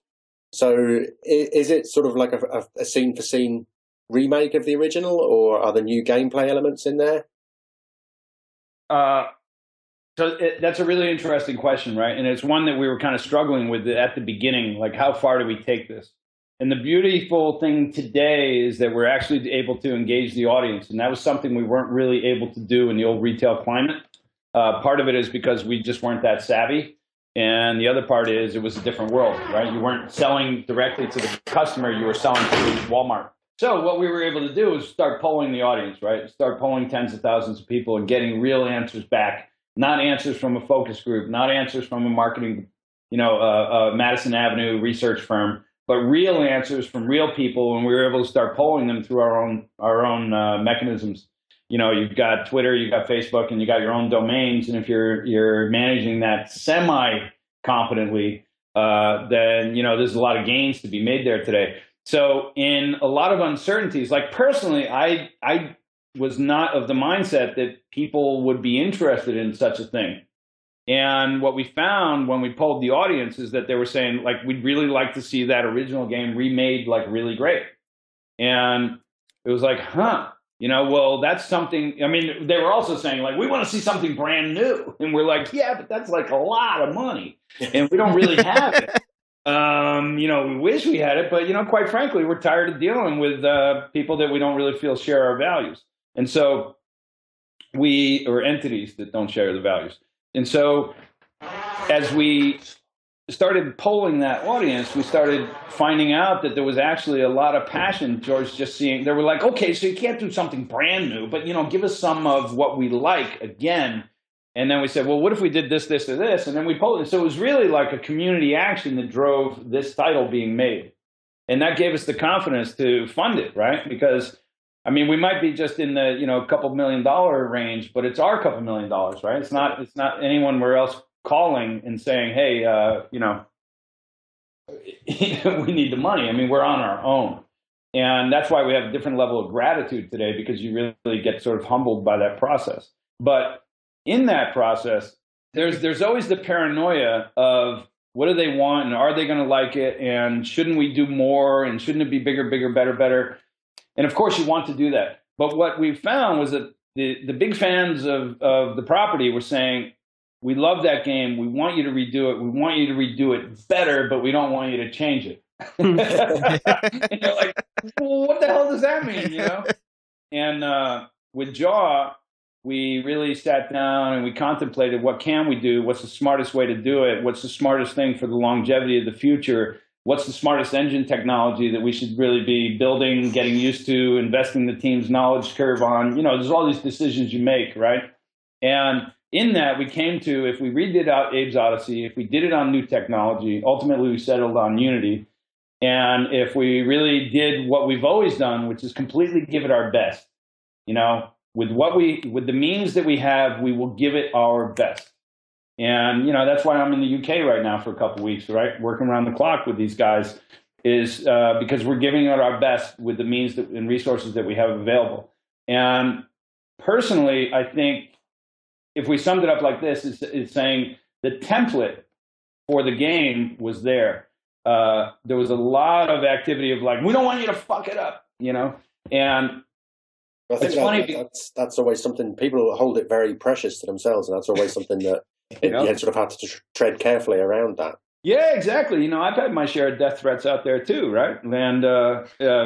So is it sort of like a scene for scene remake of the original, or are there new gameplay elements in there? That's a really interesting question, right? And it's one that we were kind of struggling with at the beginning, like how far do we take this? And the beautiful thing today is that we're actually able to engage the audience. And that was something we weren't really able to do in the old retail climate. Part of it is because we just weren't that savvy. And the other part is it was a different world, right? You weren't selling directly to the customer. You were selling to Walmart. So what we were able to do is start polling the audience, right? Start polling tens of thousands of people and getting real answers back. Not answers from a focus group, not answers from a marketing, Madison Avenue research firm, but real answers from real people, and we were able to start polling them through our own mechanisms. You've got Twitter, you've got Facebook, and you got your own domains, and if you're managing that semi-competently, then there's a lot of gains to be made there today. So in a lot of uncertainties, like personally, I was not of the mindset that people would be interested in such a thing. And what we found when we polled the audience is that they were saying, like, we'd really like to see that original game remade, like, really great. And it was like, well, that's something. I mean, they were also saying, like, we want to see something brand new. And we're like, yeah, but that's like a lot of money. And we don't really have it. We wish we had it, but, quite frankly, we're tired of dealing with people that we don't really feel share our values. And so or entities that don't share the values. And so as we started polling that audience, we started finding out that there was actually a lot of passion towards just seeing, they were like, okay, so you can't do something brand new, but, give us some of what we like again. And then we said, well, what if we did this, this, or this? And then we polled it. So it was really like a community action that drove this title being made. And that gave us the confidence to fund it, right? Because we might be just in the, a couple $1 million range, but it's our couple $1 million, right? It's not anyone else calling and saying, hey, we need the money. We're on our own. And that's why we have a different level of gratitude today, because you really get sort of humbled by that process. But in that process, there's always the paranoia of what do they want, and are they going to like it, and shouldn't we do more, and shouldn't it be bigger, better? And of course, you want to do that. But what we found was that the big fans of the property were saying, we love that game. We want you to redo it. We want you to redo it better, but we don't want you to change it. And you're like, well, what the hell does that mean? And with Jaw, we really sat down and we contemplated, what can we do? What's the smartest way to do it? What's the smartest thing for the longevity of the future? What's the smartest engine technology that we should really be building, getting used to, investing the team's knowledge curve on? There's all these decisions you make, right? And in that, we came to, if we redid out Abe's Odyssey, if we did it on new technology, ultimately we settled on Unity. And if we really did what we've always done, which is completely give it our best, you know, with the means that we have, we will give it our best. And, you know, that's why I'm in the UK right now for a couple of weeks, right? Working around the clock with these guys is because we're giving it our best with the means and resources that we have available. And personally, I think if we summed it up like this, it's saying the template for the game was there. There was a lot of activity of like, we don't want you to fuck it up, you know? And I think it's funny. That's always something, people hold it very precious to themselves, and that's always something that you sort of have to tread carefully around that. Yeah, exactly. You know, I've had my share of death threats out there too, right? And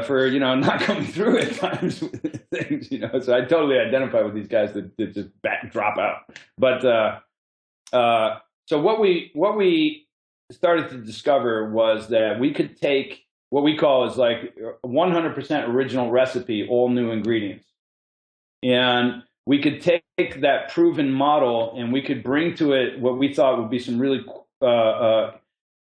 for, you know, not coming through at times with things, you know, so I totally identify with these guys that just drop out. But so what we started to discover was that we could take what we call is like 100% original recipe, all new ingredients. And we could take that proven model and we could bring to it what we thought would be some really,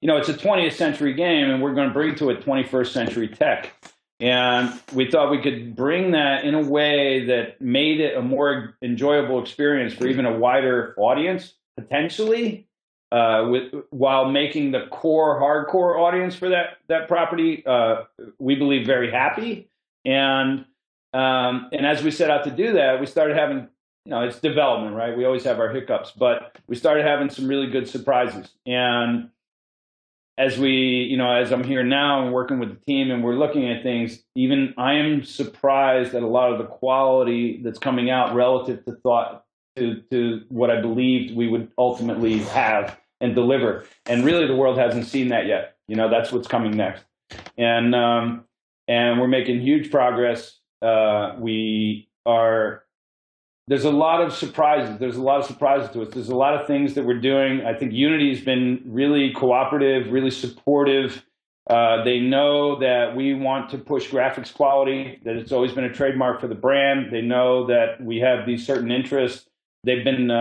you know, it's a 20th century game and we're going to bring to it 21st century tech. And we thought we could bring that in a way that made it a more enjoyable experience for even a wider audience, potentially, while making the core hardcore audience for that property, we believe, very happy. And as we set out to do that, we started having, you know, it's development, right? We always have our hiccups, but we started having some really good surprises. And as I'm here now and working with the team and we're looking at things, even I am surprised at a lot of the quality that's coming out relative to what I believed we would ultimately have and deliver. And really the world hasn't seen that yet. You know, that's what's coming next. And we're making huge progress. There's a lot of surprises. There's a lot of surprises to us. There's a lot of things that we're doing. I think Unity's been really cooperative, really supportive. They know that we want to push graphics quality, that it's always been a trademark for the brand. They know that we have these certain interests. They've been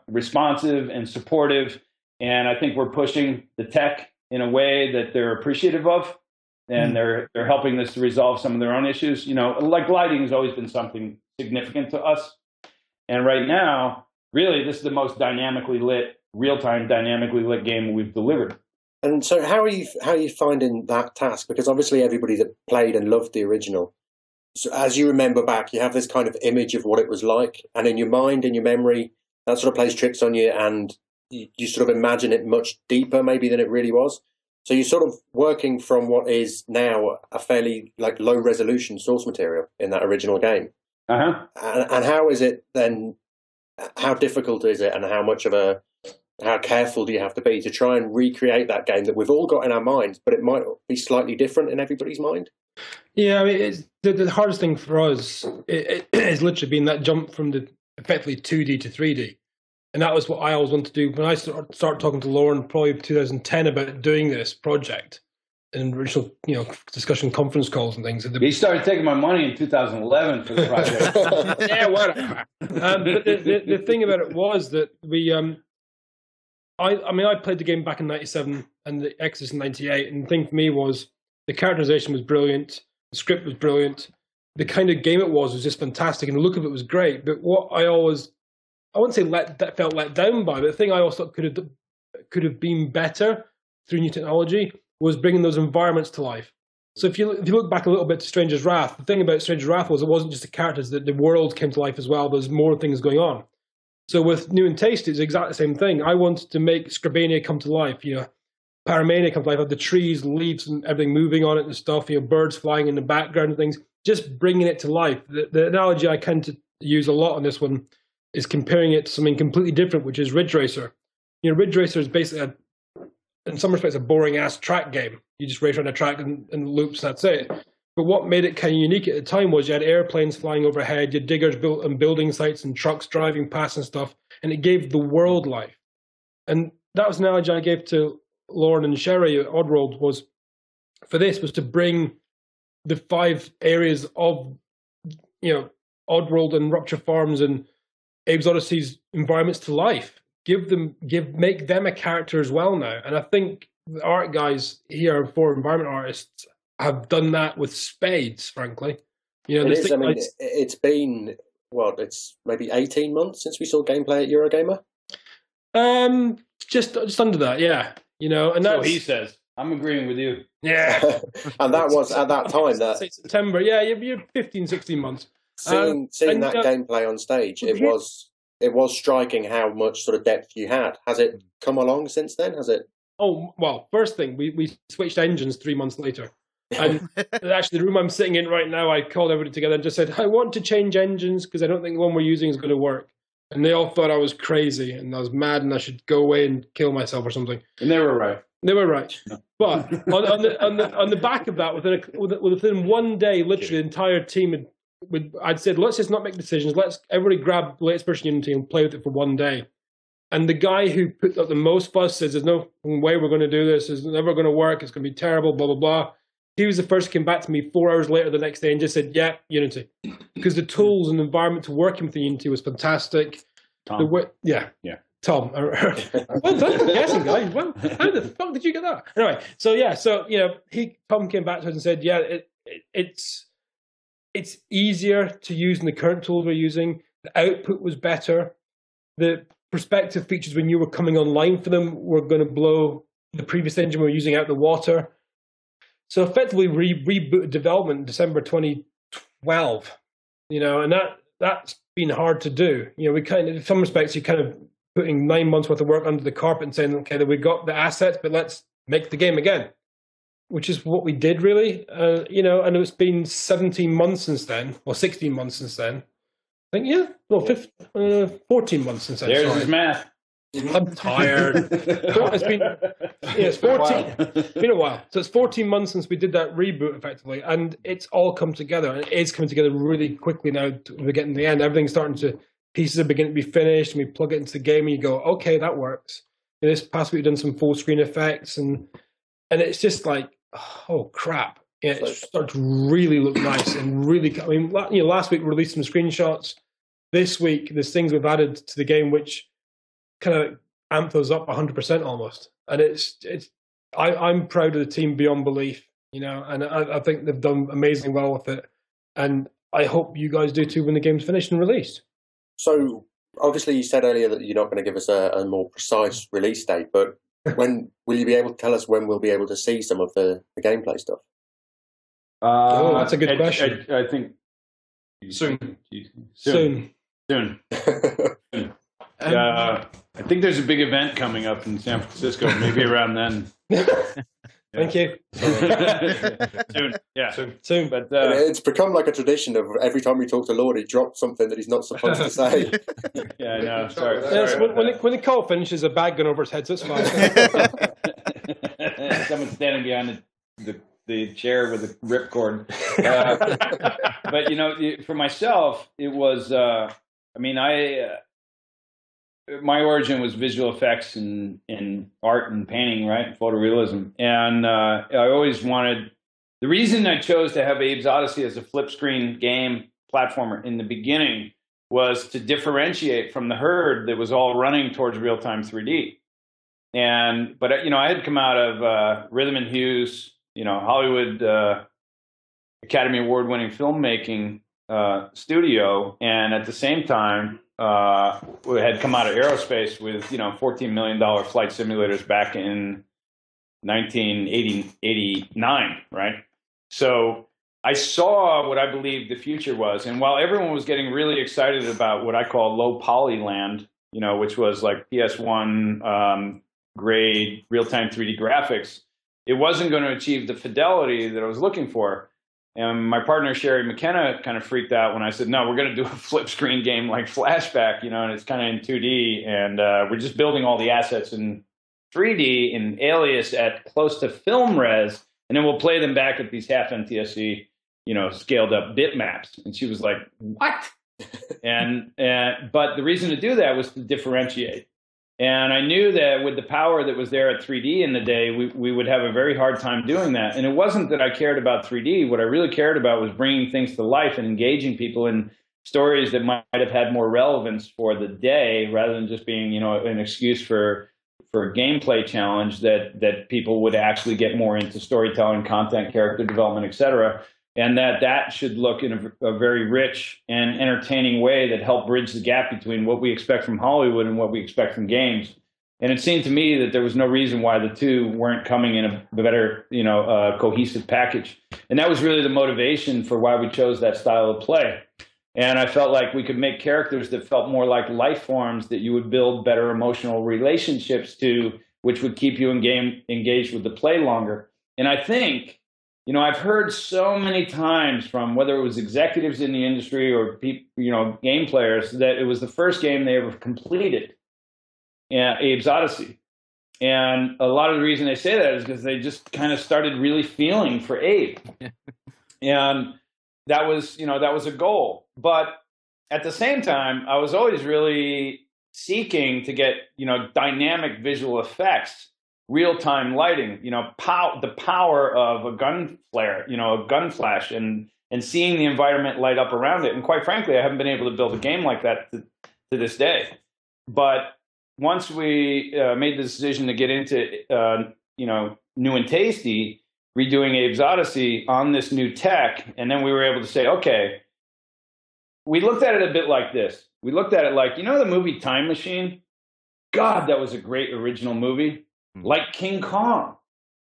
responsive and supportive. And I think we're pushing the tech in a way that they're appreciative of. And they're helping us to resolve some of their own issues. You know, like lighting has always been something significant to us. And right now, really, this is the most dynamically lit, real-time dynamically lit game we've delivered. And so how are you finding that task? Because obviously everybody that played and loved the original, so as you remember back, you have this kind of image of what it was like. And in your mind, in your memory, that sort of plays tricks on you. And you sort of imagine it much deeper maybe than it really was. So you're sort of working from what is now a fairly like low resolution source material in that original game. Uh-huh. And how is it then? How difficult is it, and how careful do you have to be to try and recreate that game that we've all got in our minds, but it might be slightly different in everybody's mind? Yeah, I mean, it's the hardest thing for us it has literally been that jump from the effectively 2D to 3D. And that was what I always wanted to do. When I started talking to Lorne, probably 2010, about doing this project, and original, you know, discussion conference calls and things. He started taking my money in 2011 for the project. Yeah, whatever. But the thing about it was that I played the game back in '97 and the Exodus in '98, and the thing for me was the characterization was brilliant, the script was brilliant, the kind of game it was just fantastic, and the look of it was great. But what I wouldn't say felt let down by, but the thing I also thought could have been better through new technology was bringing those environments to life. So if you look back a little bit to Stranger's Wrath, the thing about Stranger's Wrath was it wasn't just the characters, that the world came to life as well. There's more things going on. So with New and Tasty, it's exactly the same thing. I wanted to make Scribania come to life, you know, Paramania come to life, have the trees, leaves, and everything moving on it and stuff, you know, birds flying in the background and things, just bringing it to life. The analogy I tend to use a lot on this one is comparing it to something completely different, which is Ridge Racer. You know, Ridge Racer is basically in some respects, a boring-ass track game. You just race around a track and loops, that's it. But what made it kind of unique at the time was you had airplanes flying overhead, you had diggers built and building sites and trucks driving past and stuff, and it gave the world life. And that was an analogy I gave to Lorne and Sherry at Oddworld, was to bring the 5 areas of, you know, Oddworld and Rupture Farms and Abe's Odyssey's environments to life. Make them a character as well now. And I think the art guys here for environment artists have done that with spades, frankly. You know, it's been, it's maybe 18 months since we saw gameplay at Eurogamer. Just under that, yeah. You know, and that's so he says. I'm agreeing with you. Yeah. And that was at that time that September, yeah, you're 15, 16 months. Seeing that gameplay on stage, it was striking how much sort of depth you had. Has it come along since then? Has it? Oh, well, first thing, we switched engines 3 months later. And actually, the room I'm sitting in right now, I called everybody together and just said, I want to change engines because I don't think the one we're using is going to work. And they all thought I was crazy and I was mad and I should go away and kill myself or something. And they were right. They were right. But on the back of that, within 1 day, literally the entire team I'd said, let's just not make decisions. Let's everybody grab the latest version of Unity and play with it for 1 day. And the guy who put up the most fuss says, there's no way we're going to do this. It's never going to work. It's going to be terrible, blah, blah, blah. He was the first to come back to me 4 hours later the next day and just said, yeah, Unity. Because the tools and the environment to working with the Unity was fantastic. Tom. Yeah. Tom. Well done for guessing, guys. Well, how the fuck did you get that? Anyway, Tom came back to us and said, yeah, it's easier to use than the current tools we're using. The output was better. The perspective features when you were coming online for them were going to blow the previous engine we were using out the water. So effectively rebooted development in December 2012, you know, and that's been hard to do. You know, we kind of, in some respects, you're kind of putting 9 months worth of work under the carpet and saying, okay, we got the assets, but let's make the game again, which is what we did really, you know, and it's been 17 months since then, or 16 months since then. I think, 14 months since then. There's his math. I'm tired. It's 14. It's been a while. So it's 14 months since we did that reboot, effectively, and it's all come together. And it is coming together really quickly now. We're getting to the end. Everything's starting to, pieces are beginning to be finished, and we plug it into the game, and you go, okay, that works. And this past week, we've done some full screen effects, and it's just like, oh crap! Yeah, it starts to really look nice and really. I mean, you know, last week we released some screenshots. This week, there's things we've added to the game which kind of amp those up 100% almost, and I'm proud of the team beyond belief, you know, and I think they've done amazingly well with it, and I hope you guys do too when the game's finished and released. So obviously you said earlier that you're not going to give us a more precise release date, but when will you be able to tell us when we'll be able to see some of the gameplay stuff? That's a good question. I think soon. I think there's a big event coming up in San Francisco, maybe around then. Thank you. Soon. Soon. But it's become like a tradition of every time we talk to Lord, he drops something that he's not supposed to say. Yeah, I know. Sorry. When the call finishes, a bag going over his head, so it's fine. Someone's standing behind the chair with a ripcord. But you know, for myself, it was. My origin was visual effects and art and painting, right? Photorealism. And I always wanted, the reason I chose to have Abe's Odyssey as a flip screen game platformer in the beginning was to differentiate from the herd that was all running towards real-time 3D. But you know, I had come out of Rhythm and Hues, you know, Hollywood Academy Award-winning filmmaking studio, and at the same time, we had come out of aerospace with, you know, $14 million flight simulators back in 1989, right? So I saw what I believed the future was. And while everyone was getting really excited about what I call low poly land, you know, which was like PS1 grade real-time 3D graphics, it wasn't going to achieve the fidelity that I was looking for. And my partner, Sherry McKenna, kind of freaked out when I said, no, we're going to do a flip screen game like Flashback, you know, and it's kind of in 2D. And we're just building all the assets in 3D in Alias at close to film res. And then we'll play them back at these half NTSC, you know, scaled up bitmaps. And she was like, what? But the reason to do that was to differentiate. And I knew that with the power that was there at 3D in the day, we would have a very hard time doing that. And it wasn't that I cared about 3D. What I really cared about was bringing things to life and engaging people in stories that might have had more relevance for the day rather than just being, you know, an excuse for a gameplay challenge, that people would actually get more into storytelling, content, character development, etc. And that should look in a very rich and entertaining way that help bridge the gap between what we expect from Hollywood and what we expect from games. And it seemed to me that there was no reason why the two weren't coming in a better, you know, cohesive package. And that was really the motivation for why we chose that style of play. And I felt like we could make characters that felt more like life forms that you would build better emotional relationships to, which would keep you engaged with the play longer. And I think, you know, I've heard so many times from whether it was executives in the industry or people, you know, game players, that it was the first game they ever completed, Abe's Odyssey. And a lot of the reason they say that is because they just kind of started really feeling for Abe. And that was, you know, that was a goal. But at the same time, I was always really seeking to get, you know, dynamic visual effects, real-time lighting, you know, the power of a gun flare, you know, a gun flash, and seeing the environment light up around it. And quite frankly, I haven't been able to build a game like that to this day. But once we made the decision to get into, you know, new and tasty, redoing Abe's Odyssey on this new tech, and then we were able to say, okay, we looked at it a bit like this. We looked at it like, you know, the movie Time Machine? God, that was a great original movie. Like King Kong.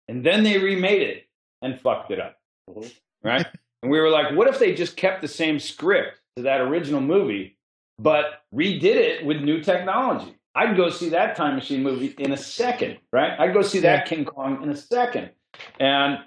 And then they remade it and fucked it up. Right? And we were like, what if they just kept the same script to that original movie, but redid it with new technology? I'd go see that Time Machine movie in a second, right? I'd go see that King Kong in a second. And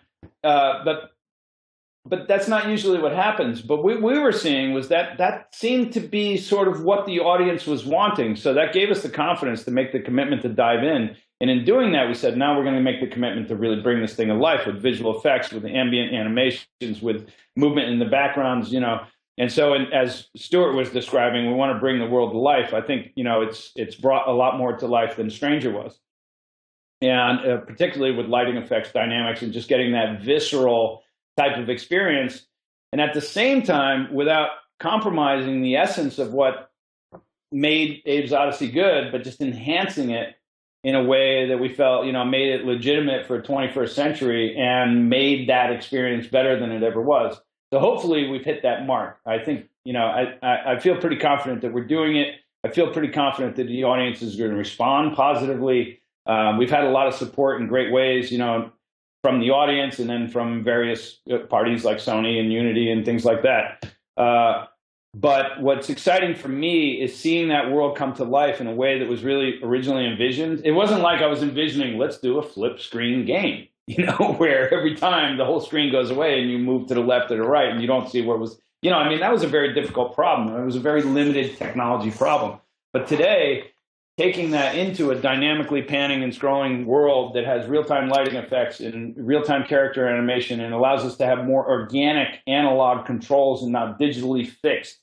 but that's not usually what happens. But what we were seeing was that seemed to be sort of what the audience was wanting. So that gave us the confidence to make the commitment to dive in. And in doing that, we said, now we're going to make the commitment to really bring this thing to life with visual effects, with ambient animations, with movement in the backgrounds, you know. And so, as Stewart was describing, we want to bring the world to life. I think, you know, it's brought a lot more to life than Stranger was. And particularly with lighting effects, dynamics, and just getting that visceral type of experience. And at the same time, without compromising the essence of what made Abe's Odyssey good, but just enhancing it in a way that we felt, you know, made it legitimate for 21st century and made that experience better than it ever was. So hopefully we've hit that mark. I think, you know, I feel pretty confident that we're doing it. I feel pretty confident that the audience is going to respond positively. We've had a lot of support in great ways, you know, from the audience and then from various parties like Sony and Unity and things like that. But what's exciting for me is seeing that world come to life in a way that was really originally envisioned. It wasn't like I was envisioning, let's do a flip screen game, you know, where every time the whole screen goes away and you move to the left or the right and you don't see where it was, you know, I mean, that was a very difficult problem. It was a very limited technology problem. But today, taking that into a dynamically panning and scrolling world that has real-time lighting effects and real-time character animation and allows us to have more organic analog controls and not digitally fixed.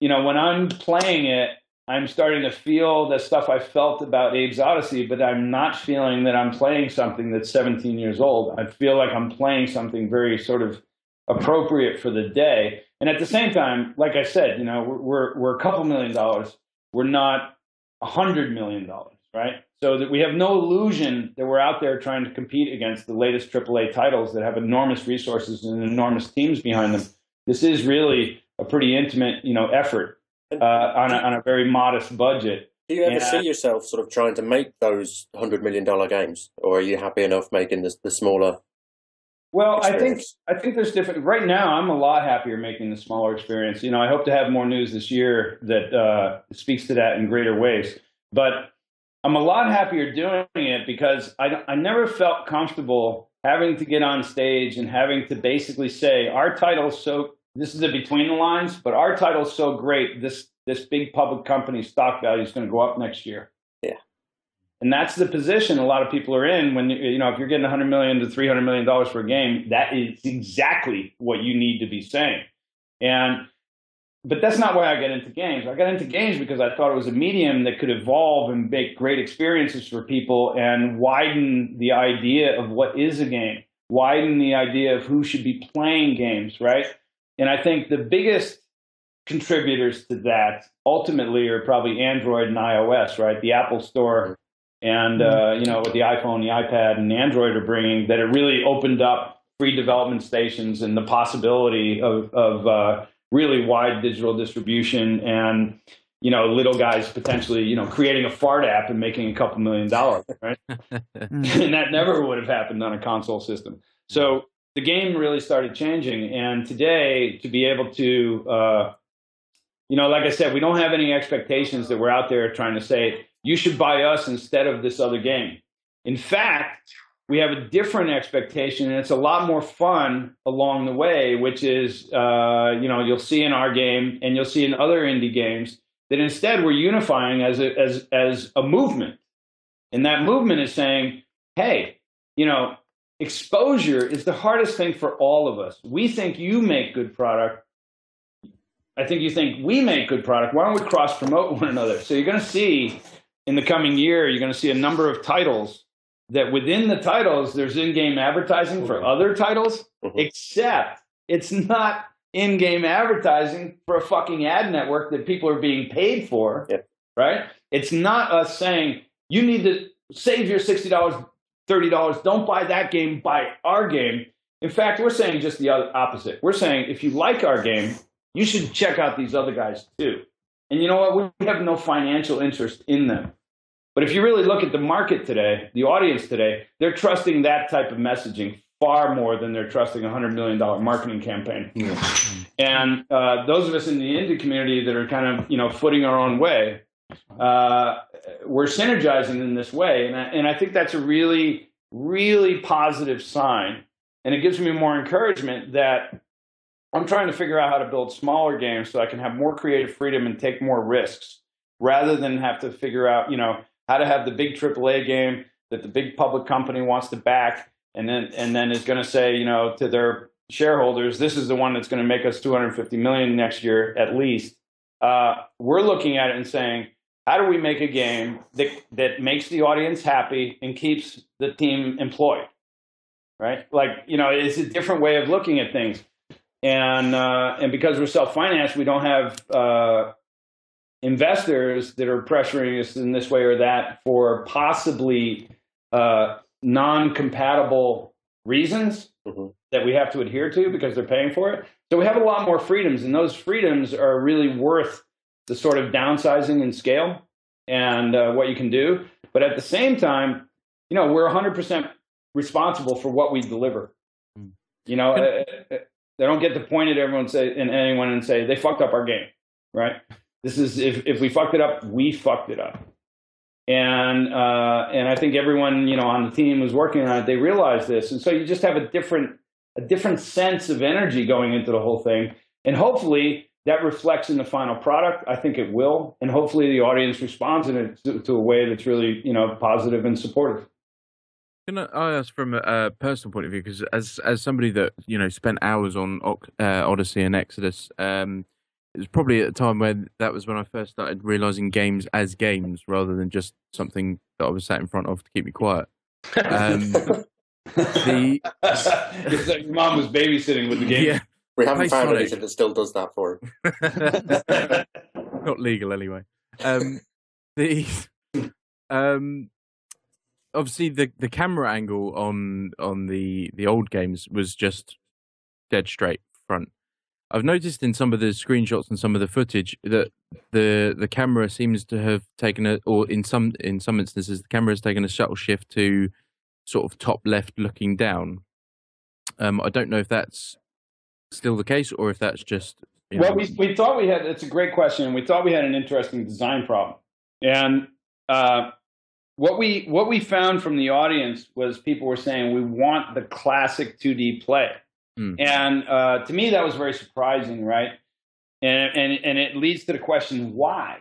You know, when I'm playing it, I'm starting to feel the stuff I felt about Abe's Odyssey, but I'm not feeling that I'm playing something that's 17 years old. I feel like I'm playing something very sort of appropriate for the day. And at the same time, like I said, you know, we're a couple $1 million. We're not $100 million, right? So that we have no illusion that we're out there trying to compete against the latest AAA titles that have enormous resources and enormous teams behind them. This is really a pretty intimate, you know, effort on a very modest budget. Do you ever see yourself sort of trying to make those $100 million games, or are you happy enough making the smaller? Well, experience? I think there's different. Right now, I'm a lot happier making the smaller experience. You know, I hope to have more news this year that speaks to that in greater ways. But I'm a lot happier doing it because I never felt comfortable having to get on stage and having to basically say, our title's so, this is a between the lines, but our title's so great, this big public company's stock value is going to go up next year. Yeah. And that's the position a lot of people are in when, you know, if you're getting $100 million to $300 million for a game, that is exactly what you need to be saying. But that's not why I got into games. I got into games because I thought it was a medium that could evolve and make great experiences for people and widen the idea of what is a game, widen the idea of who should be playing games, right? And I think the biggest contributors to that ultimately are probably Android and iOS, right? The Apple Store and, what the iPhone, the iPad, and the Android are bringing, that it really opened up free development stations and the possibility of really wide digital distribution and, little guys potentially, creating a fart app and making a couple $1 million, right? And that never would have happened on a console system. So the game really started changing. And today, to be able to, like I said, we don't have any expectations that we're out there trying to say, you should buy us instead of this other game. In fact, we have a different expectation, and it's a lot more fun along the way, which is, you'll see in our game and you'll see in other indie games that instead we're unifying as a movement. And that movement is saying, hey, exposure is the hardest thing for all of us. We think you make good product. I think you think we make good product. Why don't we cross-promote one another? So you're going to see in the coming year, you're going to see a number of titles that within the titles, there's in-game advertising for other titles, except it's not in-game advertising for a fucking ad network that people are being paid for, right? It's not us saying, you need to save your $60, $30. Don't buy that game, buy our game. In fact, we're saying just the opposite. We're saying, if you like our game, you should check out these other guys too. And you know what? We have no financial interest in them. But if you really look at the market today, the audience today, they're trusting that type of messaging far more than they're trusting a $100 million marketing campaign. And those of us in the indie community that are kind of, footing our own way, we're synergizing in this way. And I think that's a really, really positive sign. And it gives me more encouragement that I'm trying to figure out how to build smaller games so I can have more creative freedom and take more risks rather than have to figure out, how to have the big AAA game that the big public company wants to back and then is going to say, to their shareholders, this is the one that's going to make us $250 million next year at least. We're looking at it and saying, how do we make a game that makes the audience happy and keeps the team employed, right? It's a different way of looking at things. And because we're self-financed, we don't have investors that are pressuring us in this way or that for possibly non-compatible reasons that we have to adhere to because they're paying for it. So we have a lot more freedoms, and those freedoms are really worth the sort of downsizing in scale and what you can do. But at the same time, we're 100% responsible for what we deliver. They don't get to point at anyone and say they fucked up our game, right? This is if we fucked it up, we fucked it up. And I think everyone on the team who's working on it, they realize this, and so you just have a different sense of energy going into the whole thing, and hopefully that reflects in the final product. I think it will, and hopefully the audience responds in it to a way that's really positive and supportive. Can I ask from a personal point of view, because as somebody that spent hours on Odyssey and Exodus, it was probably at the time when I first started realizing games as games rather than just something that I was sat in front of to keep me quiet. Your mom was babysitting with the game. Yeah, we haven't found anything that still does that for her. Not legal anyway. Obviously the camera angle on the old games was just dead straight front. I've noticed in some of the screenshots and some of the footage that the camera seems to have taken in some instances the camera has taken a subtle shift to sort of top left looking down. I don't know if that's still the case or if that's just well, we thought we had. It's a great question. We thought we had an interesting design problem, and what we found from the audience was people were saying we want the classic 2D play. And to me, that was very surprising, right? And it leads to the question, why?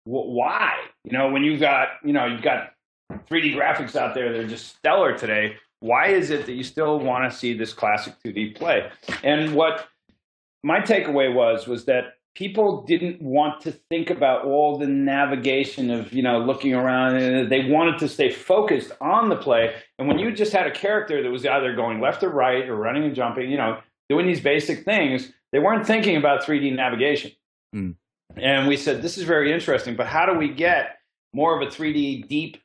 Why? When you've got 3D graphics out there that are just stellar today, why is it that you still want to see this classic 2D play? And what my takeaway was that people didn't want to think about all the navigation of, looking around, and they wanted to stay focused on the play. And when you just had a character that was either going left or right or running and jumping, doing these basic things, they weren't thinking about 3D navigation. Mm. And we said, this is very interesting, but how do we get more of a 3D deep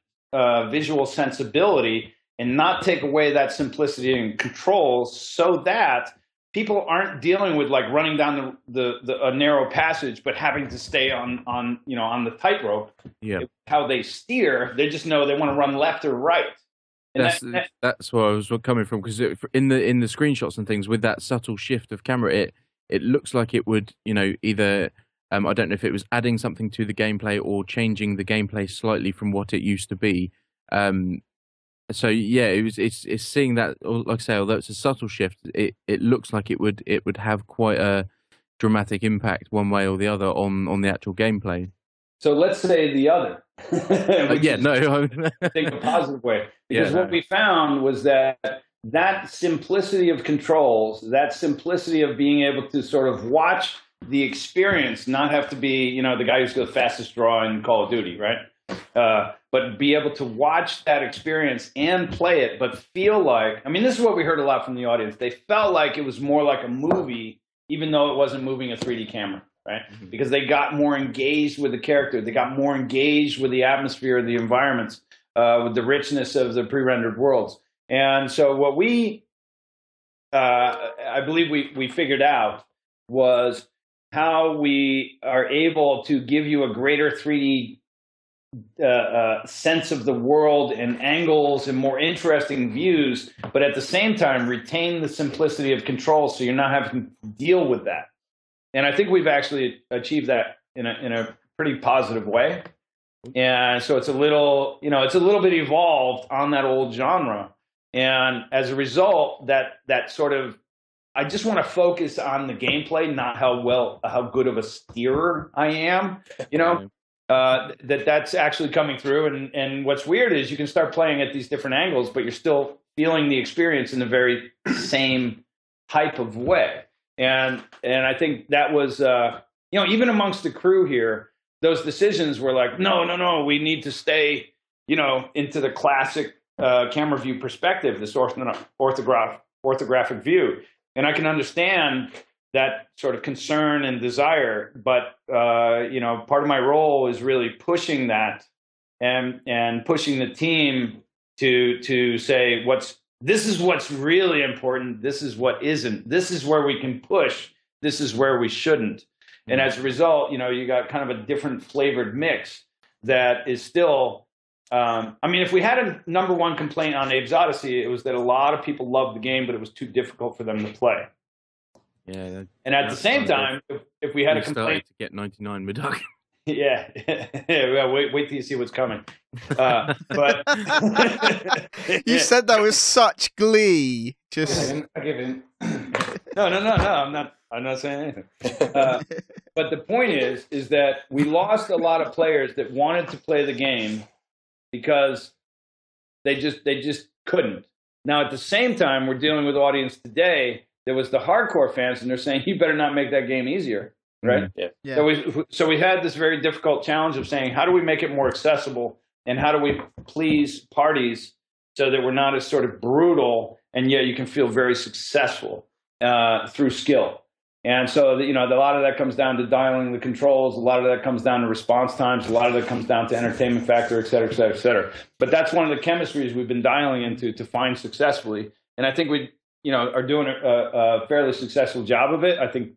visual sensibility and not take away that simplicity and controls so that people aren't dealing with like running down a narrow passage, but having to stay on the tightrope. Yeah. How they steer, they just know they want to run left or right. And that's where I was coming from, because in the screenshots and things, with that subtle shift of camera, it looks like it would, either I don't know if it was adding something to the gameplay or changing the gameplay slightly from what it used to be. So yeah, it's seeing that, like I say, although it's a subtle shift, it looks like it would have quite a dramatic impact one way or the other on the actual gameplay. So let's say the other. I think a positive way, because what we found was that simplicity of controls, that simplicity of being able to sort of watch the experience, not have to be the guy who's the fastest draw in Call of Duty, right? But be able to watch that experience and play it, but feel like, this is what we heard a lot from the audience. They felt like it was more like a movie, even though it wasn't moving a 3D camera, right? Mm-hmm. Because they got more engaged with the character. They got more engaged with the atmosphere of the environments, with the richness of the pre-rendered worlds. And so what I believe we figured out was how we are able to give you a greater 3D sense of the world and angles and more interesting views, but at the same time retain the simplicity of control, so you're not having to deal with that. And I think we've actually achieved that in a pretty positive way. And so it's a little bit evolved on that old genre. And as a result, that sort of, I just want to focus on the gameplay, not how good of a steerer I am, that's actually coming through. And what's weird is you can start playing at these different angles, but you're still feeling the experience in the very same type of way. And I think that was, even amongst the crew here, those decisions were like, no, we need to stay, into the classic camera view perspective, this orthographic view. And I can understand that sort of concern and desire, but part of my role is really pushing that and pushing the team to say this is what's really important, this is what isn't, this is where we can push, this is where we shouldn't. Mm-hmm. And as a result, you got kind of a different flavored mix that is still. If we had a number one complaint on Abe's Odyssey, it was that a lot of people loved the game, but it was too difficult for them to play. Yeah. And at the same time, if we had a complaint to get 99 Meduc. Yeah. Wait till you see what's coming. But you said that with such glee. Just I give in. No. I'm not saying anything. But the point is that we lost a lot of players that wanted to play the game because they just couldn't. Now, at the same time, we're dealing with audience today. There was the hardcore fans, and they're saying, you better not make that game easier, right? Mm-hmm. Yeah. So we had this very difficult challenge of saying, how do we make it more accessible, and how do we please parties so that we're not as sort of brutal, and yet you can feel very successful through skill. And so, a lot of that comes down to dialing the controls. A lot of that comes down to response times. A lot of that comes down to entertainment factor, et cetera, et cetera, et cetera. But that's one of the chemistries we've been dialing into to find successfully. And I think we, are doing a fairly successful job of it. I think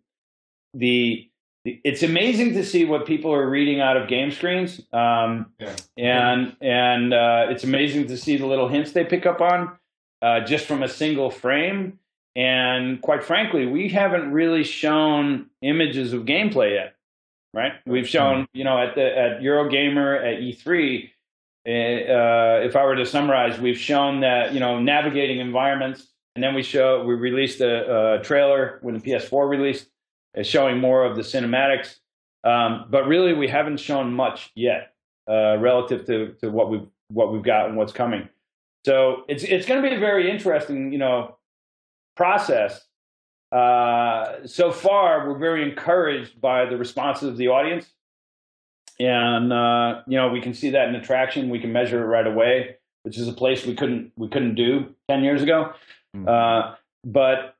it's amazing to see what people are reading out of game screens. And it's amazing to see the little hints they pick up on just from a single frame. And quite frankly, we haven't really shown images of gameplay yet, right? We've shown, at Eurogamer, at E3, if I were to summarize, we've shown that, navigating environments, and then we released a trailer when the PS4 released, showing more of the cinematics. But really, we haven't shown much yet relative to what we've got and what's coming. So it's going to be a very interesting, process. So far, we're very encouraged by the responses of the audience, and we can see that in attraction. We can measure it right away, which is a place we couldn't do 10 years ago. Mm-hmm. But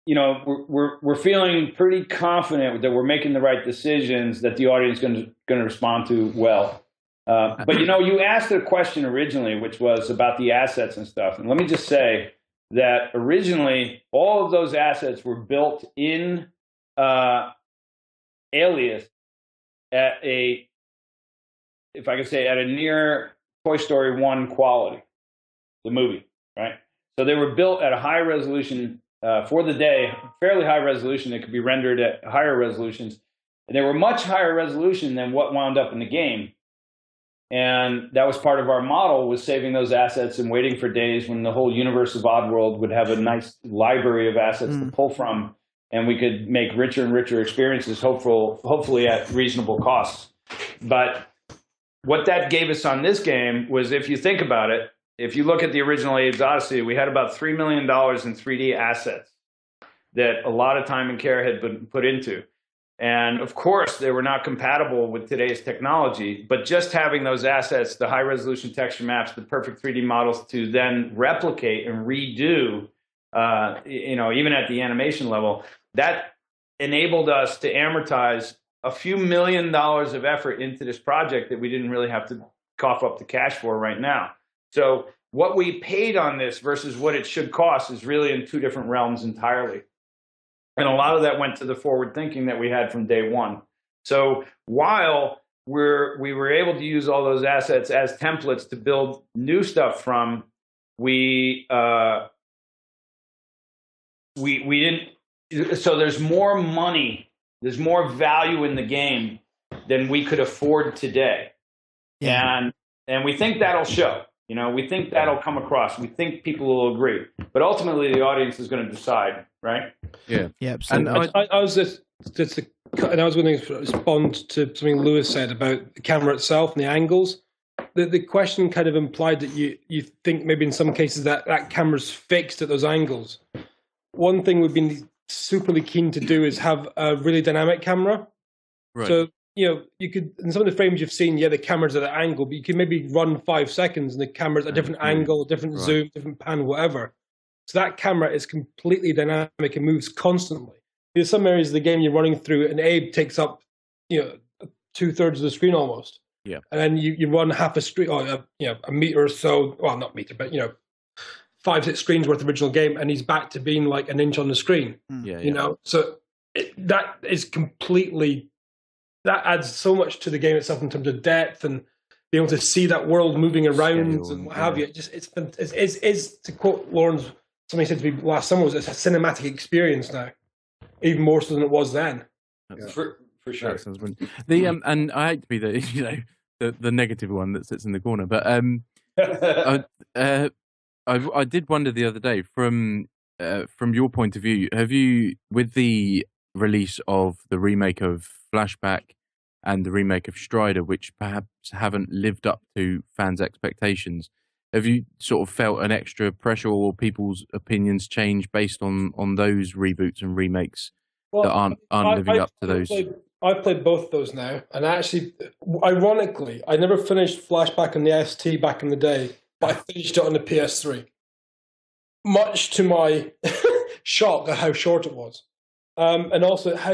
we're feeling pretty confident that we're making the right decisions, that the audience is going to respond to well. But you asked a question originally, which was about the assets and stuff. And let me just say that originally all of those assets were built in Alias at a near Toy Story 1 quality, the movie, right? So they were built at a high resolution for the day, fairly high resolution. It could be rendered at higher resolutions. And they were much higher resolution than what wound up in the game. And that was part of our model, was saving those assets and waiting for days when the whole universe of Oddworld would have a nice library of assets to pull from, and we could make richer and richer experiences, hopefully at reasonable costs. But what that gave us on this game was, if you think about it, if you look at the original Abe's Odyssey, we had about $3 million in 3D assets that a lot of time and care had been put into. And of course, they were not compatible with today's technology, but just having those assets, the high resolution texture maps, the perfect 3D models to then replicate and redo, even at the animation level, that enabled us to amortize a few $1 million of effort into this project that we didn't really have to cough up the cash for right now. So what we paid on this versus what it should cost is really in two different realms entirely. And a lot of that went to the forward thinking that we had from day one. So while we were able to use all those assets as templates to build new stuff from, we didn't. So there's more money, there's more value in the game than we could afford today. Yeah. And we think that'll show. We think that'll come across. We think people will agree. But ultimately, the audience is going to decide, right? Yeah. Yeah, absolutely. And I was going to respond to something Lewis said about the camera itself and the angles. The question kind of implied that you think maybe in some cases that camera's fixed at those angles. One thing we've been superly keen to do is have a really dynamic camera. Right. So, you could, in some of the frames you've seen, the camera's at an angle, but you can maybe run 5 seconds and the camera's at a different angle, a different zoom, different pan, whatever. So that camera is completely dynamic and moves constantly. There's some areas of the game you're running through and Abe takes up, 2/3 of the screen almost. Yeah. And then you run half a screen, a meter or so, well, not meter, but, 5-6 screens worth of original game, and he's back to being like an inch on the screen. Yeah. So that is completely... That adds so much to the game itself in terms of depth and being able to see that world moving around and what have you. It's to quote Lawrence, somebody said to me last summer, it's a cinematic experience now, even more so than it was then. For sure. And I hate to be the negative one that sits in the corner, but I did wonder the other day from your point of view, have you, with the release of the remake of Flashback and the remake of Strider, which perhaps haven't lived up to fans' expectations, have you sort of felt an extra pressure or people's opinions change based on those reboots and remakes that aren't living up to those? I've played both of those now, and actually, ironically, I never finished Flashback on the ST back in the day, but I finished it on the PS3. Much to my shock at how short it was. And also how,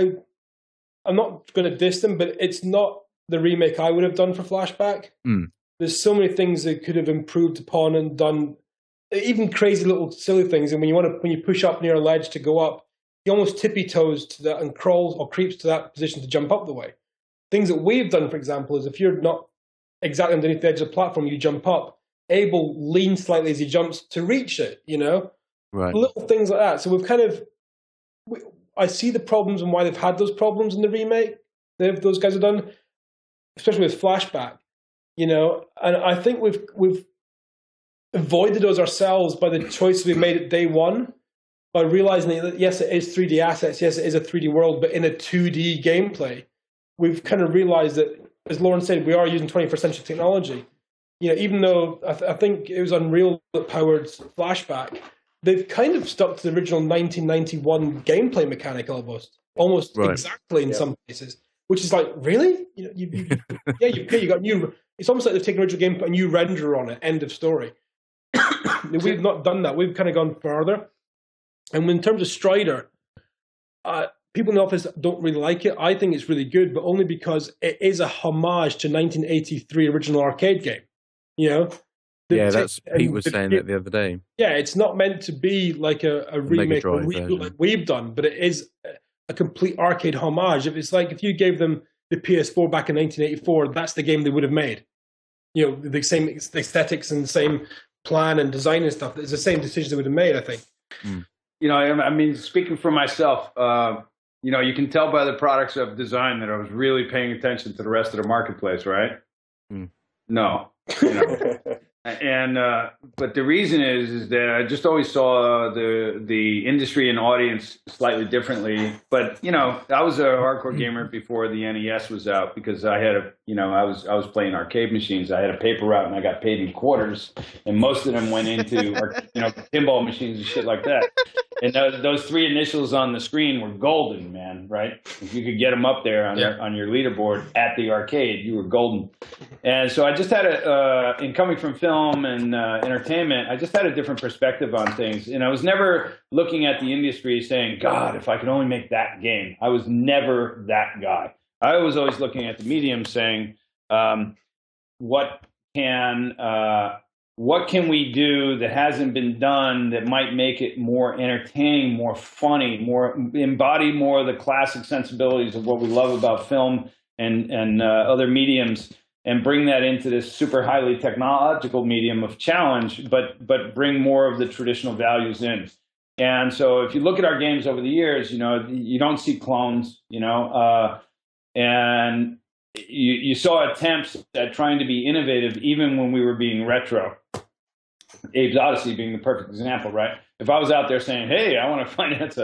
I'm not going to diss them, but it's not the remake I would have done for Flashback. There's so many things that could have improved upon and done, even crazy little silly things. And when you push up near a ledge to go up, he almost tippy toes to that and crawls or creeps to that position to jump up the way. Things that we've done, for example, is if you're not exactly underneath the edge of the platform, you jump up. Abel leans slightly as he jumps to reach it, Right. Little things like that. So we've kind of... I see the problems and why they've had those problems in the remake those guys have done, especially with Flashback, and I think we've avoided those ourselves by the choices we made at day one, by realizing that yes, it is 3D assets, yes, it is a 3D world, but in a 2D gameplay, we've kind of realized that, as Lorne said, we are using 21st century technology. Even though I think it was Unreal that powered Flashback, they've kind of stuck to the original 1991 gameplay mechanic almost right. Exactly in some cases, which is like, really? You got new. It's almost like they've taken original game, put a new renderer on it. End of story. We've not done that. We've kind of gone further. And in terms of Strider, people in the office don't really like it. I think it's really good, but only because it is a homage to 1983 original arcade game. You know? That's Pete was saying that the other day. Yeah, it's not meant to be like a remake or reboot like we've done, but it is a complete arcade homage. It's like if you gave them the PS4 back in 1984, that's the game they would have made. You know, the same aesthetics and the same plan and design and stuff. It's the same decision they would have made, I think. You know, I mean, speaking for myself, you know, you can tell by the products I've designed that I was really paying attention to the rest of the marketplace, right? No. You know. And but the reason is that I just always saw the industry and audience slightly differently. But you know, I was a hardcore gamer before the NES was out because I had I was playing arcade machines. I had a paper route and I got paid in quarters, and most of them went into pinball machines and shit like that. And those three initials on the screen were golden, man. Right? If you could get them up there on your leaderboard at the arcade, you were golden. And so I just had in coming from film and entertainment, I just had a different perspective on things. And I was never looking at the industry saying, God, if I could only make that game. I was never that guy. I was always looking at the medium saying, what can we do that hasn't been done that might make it more entertaining, more funny, embody more of the classic sensibilities of what we love about film and other mediums, and bring that into this super highly technological medium of challenge, but bring more of the traditional values in. And so if you look at our games over the years, you know, you don't see clones, you know, and you saw attempts at trying to be innovative even when we were being retro. Abe's Odyssey being the perfect example, right? If I was out there saying, hey, I want to finance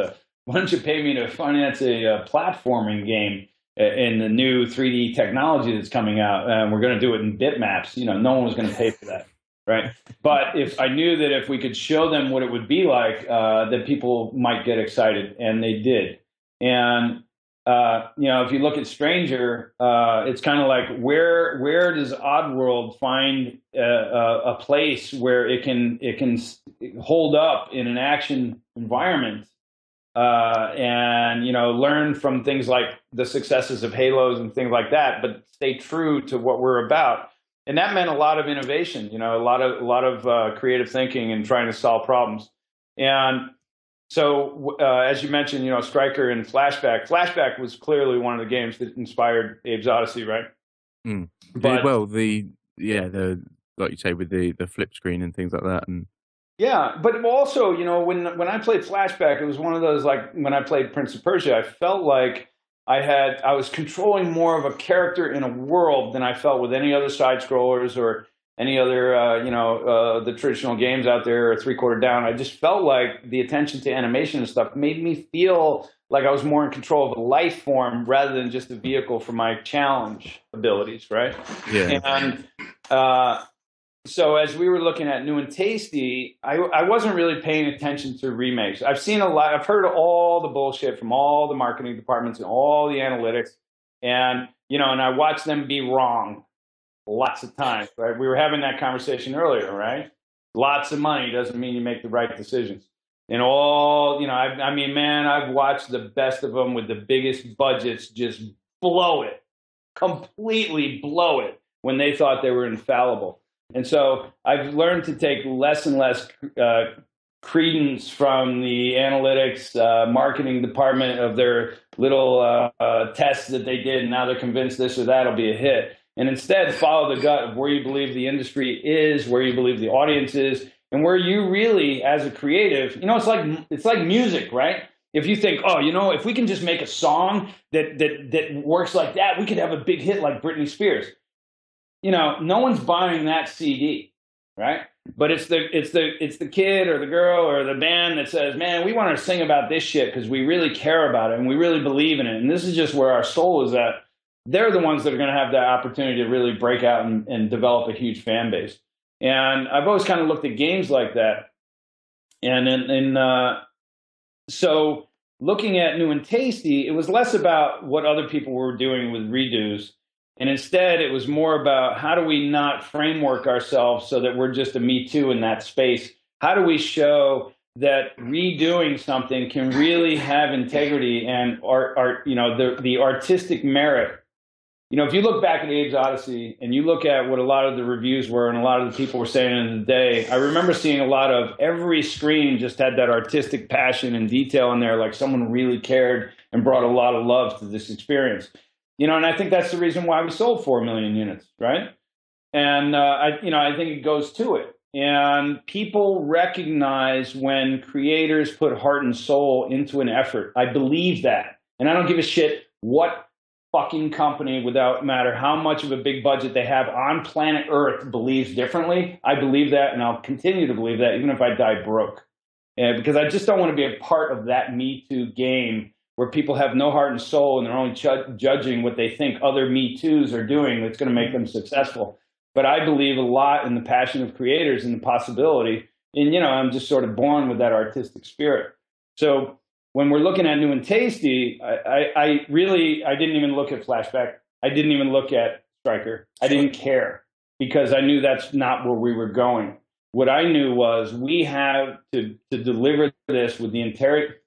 why don't you pay me to finance a platforming game in the new 3D technology that's coming out, and we're going to do it in bitmaps, you know, no one was going to pay for that, right? But if I knew that if we could show them what it would be like, that people might get excited, and they did. And you know, if you look at Stranger, it's kind of like where does Oddworld find a place where it can hold up in an action environment, and you know, learn from things like the successes of Halos and things like that, but stay true to what we're about. And that meant a lot of innovation, you know, a lot of creative thinking and trying to solve problems. And so, as you mentioned, you know, Striker and Flashback. Flashback was clearly one of the games that inspired Abe's Odyssey, right? But like you say, with the flip screen and things like that, and yeah, but also, you know, when I played Flashback, it was one of those, like when I played Prince of Persia, I felt like I was controlling more of a character in a world than I felt with any other side scrollers or any other, the traditional games out there, or three-quarter down. I just felt like the attention to animation and stuff made me feel like I was more in control of a life form rather than just a vehicle for my challenge abilities, right? Yeah. And so as we were looking at New and Tasty, I wasn't really paying attention to remakes. I've heard all the bullshit from all the marketing departments and all the analytics, and and I watched them be wrong lots of times, right? We were having that conversation earlier, right? Lots of money doesn't mean you make the right decisions. And I mean, man, I've watched the best of them with the biggest budgets just blow it, completely blow it when they thought they were infallible. And so I've learned to take less and less credence from the analytics marketing department of their little tests that they did, and now they're convinced this or that will be a hit. And instead follow the gut of where you believe the industry is, where you believe the audience is, and where you really, as a creative, it's like music, right? If you think, if we can just make a song that works like that, we could have a big hit like Britney Spears. No one's buying that CD, right? But it's the kid or the girl or the band that says, man, we want to sing about this shit because we really care about it and we really believe in it. And this is just where our soul is at. They're the ones that are going to have that opportunity to really break out and develop a huge fan base. And I've always kind of looked at games like that. And so looking at New and Tasty, it was less about what other people were doing with redos. And instead, it was more about how do we not framework ourselves so that we're just a Me Too in that space? How do we show that redoing something can really have integrity and art, you know, the artistic merit. You know, if you look back at Abe's Odyssey and you look at what a lot of the reviews were and a lot of the people were saying in the day, I remember seeing a lot of every screen just had that artistic passion and detail in there, like someone really cared and brought a lot of love to this experience. You know, and I think that's the reason why we sold 4 million units, right? And I think it goes to it. And people recognize when creators put heart and soul into an effort. I believe that. And I don't give a shit what fucking company, without matter how much of a big budget they have on planet Earth, believes differently. I believe that, and I'll continue to believe that even if I die broke. Because I just don't want to be a part of that Me Too game where people have no heart and soul and they're only judging what they think other Me Toos are doing that's going to make them successful. But I believe a lot in the passion of creators and the possibility. And, you know, I'm just sort of born with that artistic spirit. So when we're looking at new and tasty, I didn't even look at Flashback. I didn't even look at Striker. I didn't care because I knew that's not where we were going. What I knew was we have to deliver this with the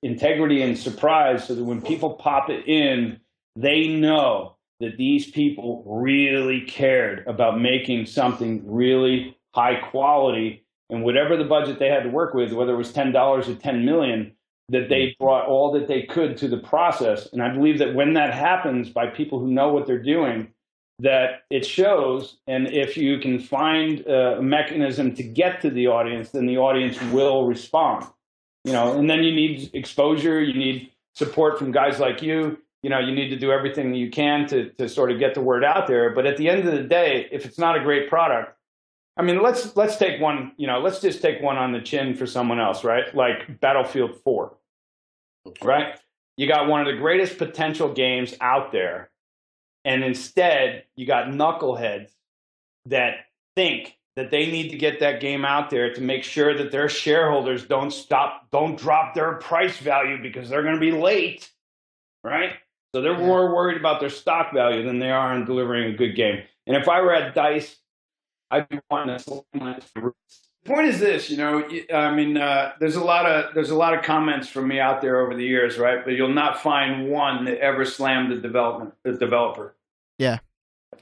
integrity and surprise so that when people pop it in, they know that these people really cared about making something really high quality, and whatever the budget they had to work with, whether it was $10 or 10 million, that they brought all that they could to the process. And I believe that when that happens by people who know what they're doing, that it shows. And if you can find a mechanism to get to the audience, then the audience will respond. You know, and then you need exposure, you need support from guys like you. You know, you need to do everything you can to sort of get the word out there. But at the end of the day, if it's not a great product, I mean, let's take one, you know, let's just take one on the chin for someone else, right? Like Battlefield 4, right? You got one of the greatest potential games out there. And instead, you got knuckleheads that think that they need to get that game out there to make sure that their shareholders don't drop their price value because they're going to be late, right? So they're more worried about their stock value than they are on delivering a good game. And if I were at DICE, I'd be wanting to slow my the point is this, you know, I mean, there's a lot of comments from me out there over the years, right? But you'll not find one that ever slammed the developer. Yeah.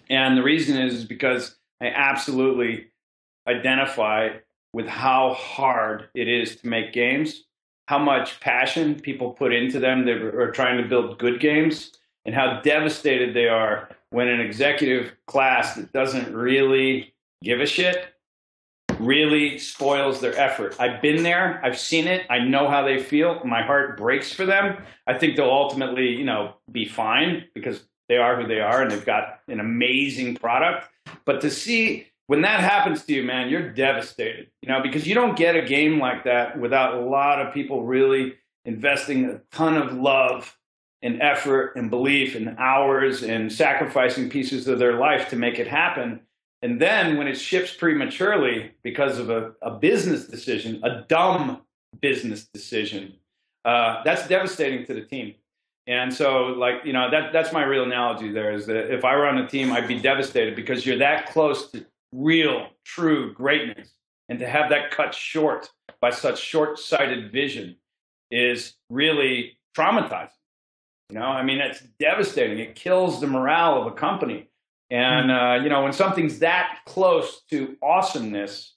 And the reason is because I absolutely identify with how hard it is to make games, how much passion people put into them that are trying to build good games, and how devastated they are when an executive class that doesn't really give a shit really spoils their effort. I've been there. I've seen it. I know how they feel. My heart breaks for them. I think they'll ultimately, you know, be fine because they are who they are and they've got an amazing product. But to see when that happens to you, man, you're devastated, you know, because you don't get a game like that without a lot of people really investing a ton of love and effort and belief and hours and sacrificing pieces of their life to make it happen. And then when it ships prematurely because of a business decision, a dumb business decision, that's devastating to the team. And so, like, you know, that's my real analogy there is that if I were on a team, I'd be devastated because you're that close to real, true greatness. And to have that cut short by such short-sighted vision is really traumatizing. You know, I mean, it's devastating. It kills the morale of a company. And, you know, when something's that close to awesomeness,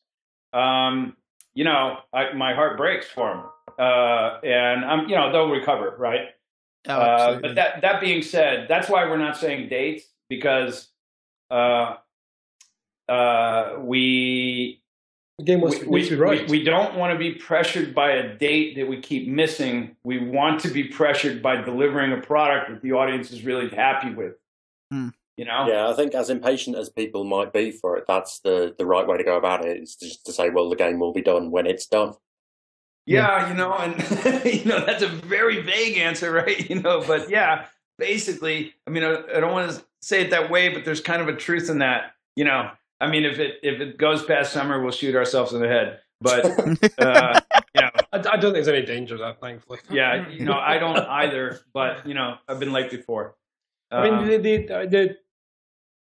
you know, my heart breaks for them. And, you know, they'll recover, right? Oh, but that being said, that's why we're not saying dates, because we don't want to be pressured by a date that we keep missing. We want to be pressured by delivering a product that the audience is really happy with. You know? Yeah, I think as impatient as people might be for it, that's the right way to go about it, is just to say, well, the game will be done when it's done. Yeah, you know, and you know, that's a very vague answer, right? You know, but yeah, basically, I mean, I don't want to say it that way, but there's kind of a truth in that. You know, I mean, if it goes past summer, we'll shoot ourselves in the head. But you know, I don't think there's any danger of that, thankfully. Yeah, you know, I don't either. But you know, I've been late before. I mean,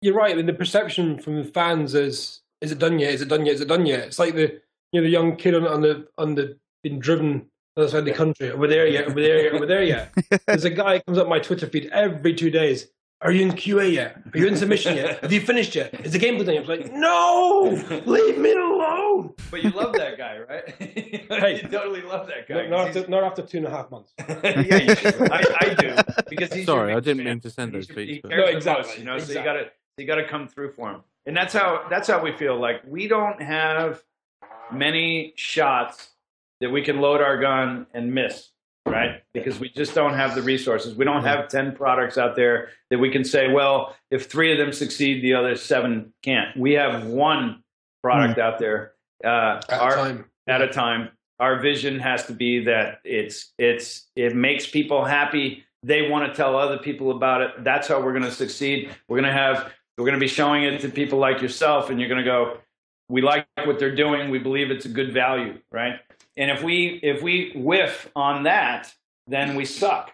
you're right. I mean, the perception from the fans is it done yet? Is it done yet? Is it done yet? It's like the young kid on the been driven outside the country. Over there yet? Over there yet? Over there yet? There's a guy who comes up my Twitter feed every 2 days. Are you in QA yet? Are you in submission yet? Have you finished yet? Is the game done? I was like, no, leave me alone. But you love that guy, right? Hey, you totally love that guy. Not after 2.5 months. Yeah, you should. I do, because he's sorry, I didn't mean to send those tweets. No, exactly. So you got to come through for him, and that's how we feel. Like, we don't have many shots that we can load our gun and miss. Right? Because we just don't have the resources. We don't have 10 products out there that we can say, well, if 3 of them succeed, the other 7 can't. We have 1 product out there at a time. Our vision has to be that it makes people happy. They want to tell other people about it. That's how we're going to succeed. We're going to be showing it to people like yourself, and you're going to go, we like what they're doing. We believe it's a good value, right? And if we whiff on that, then we suck,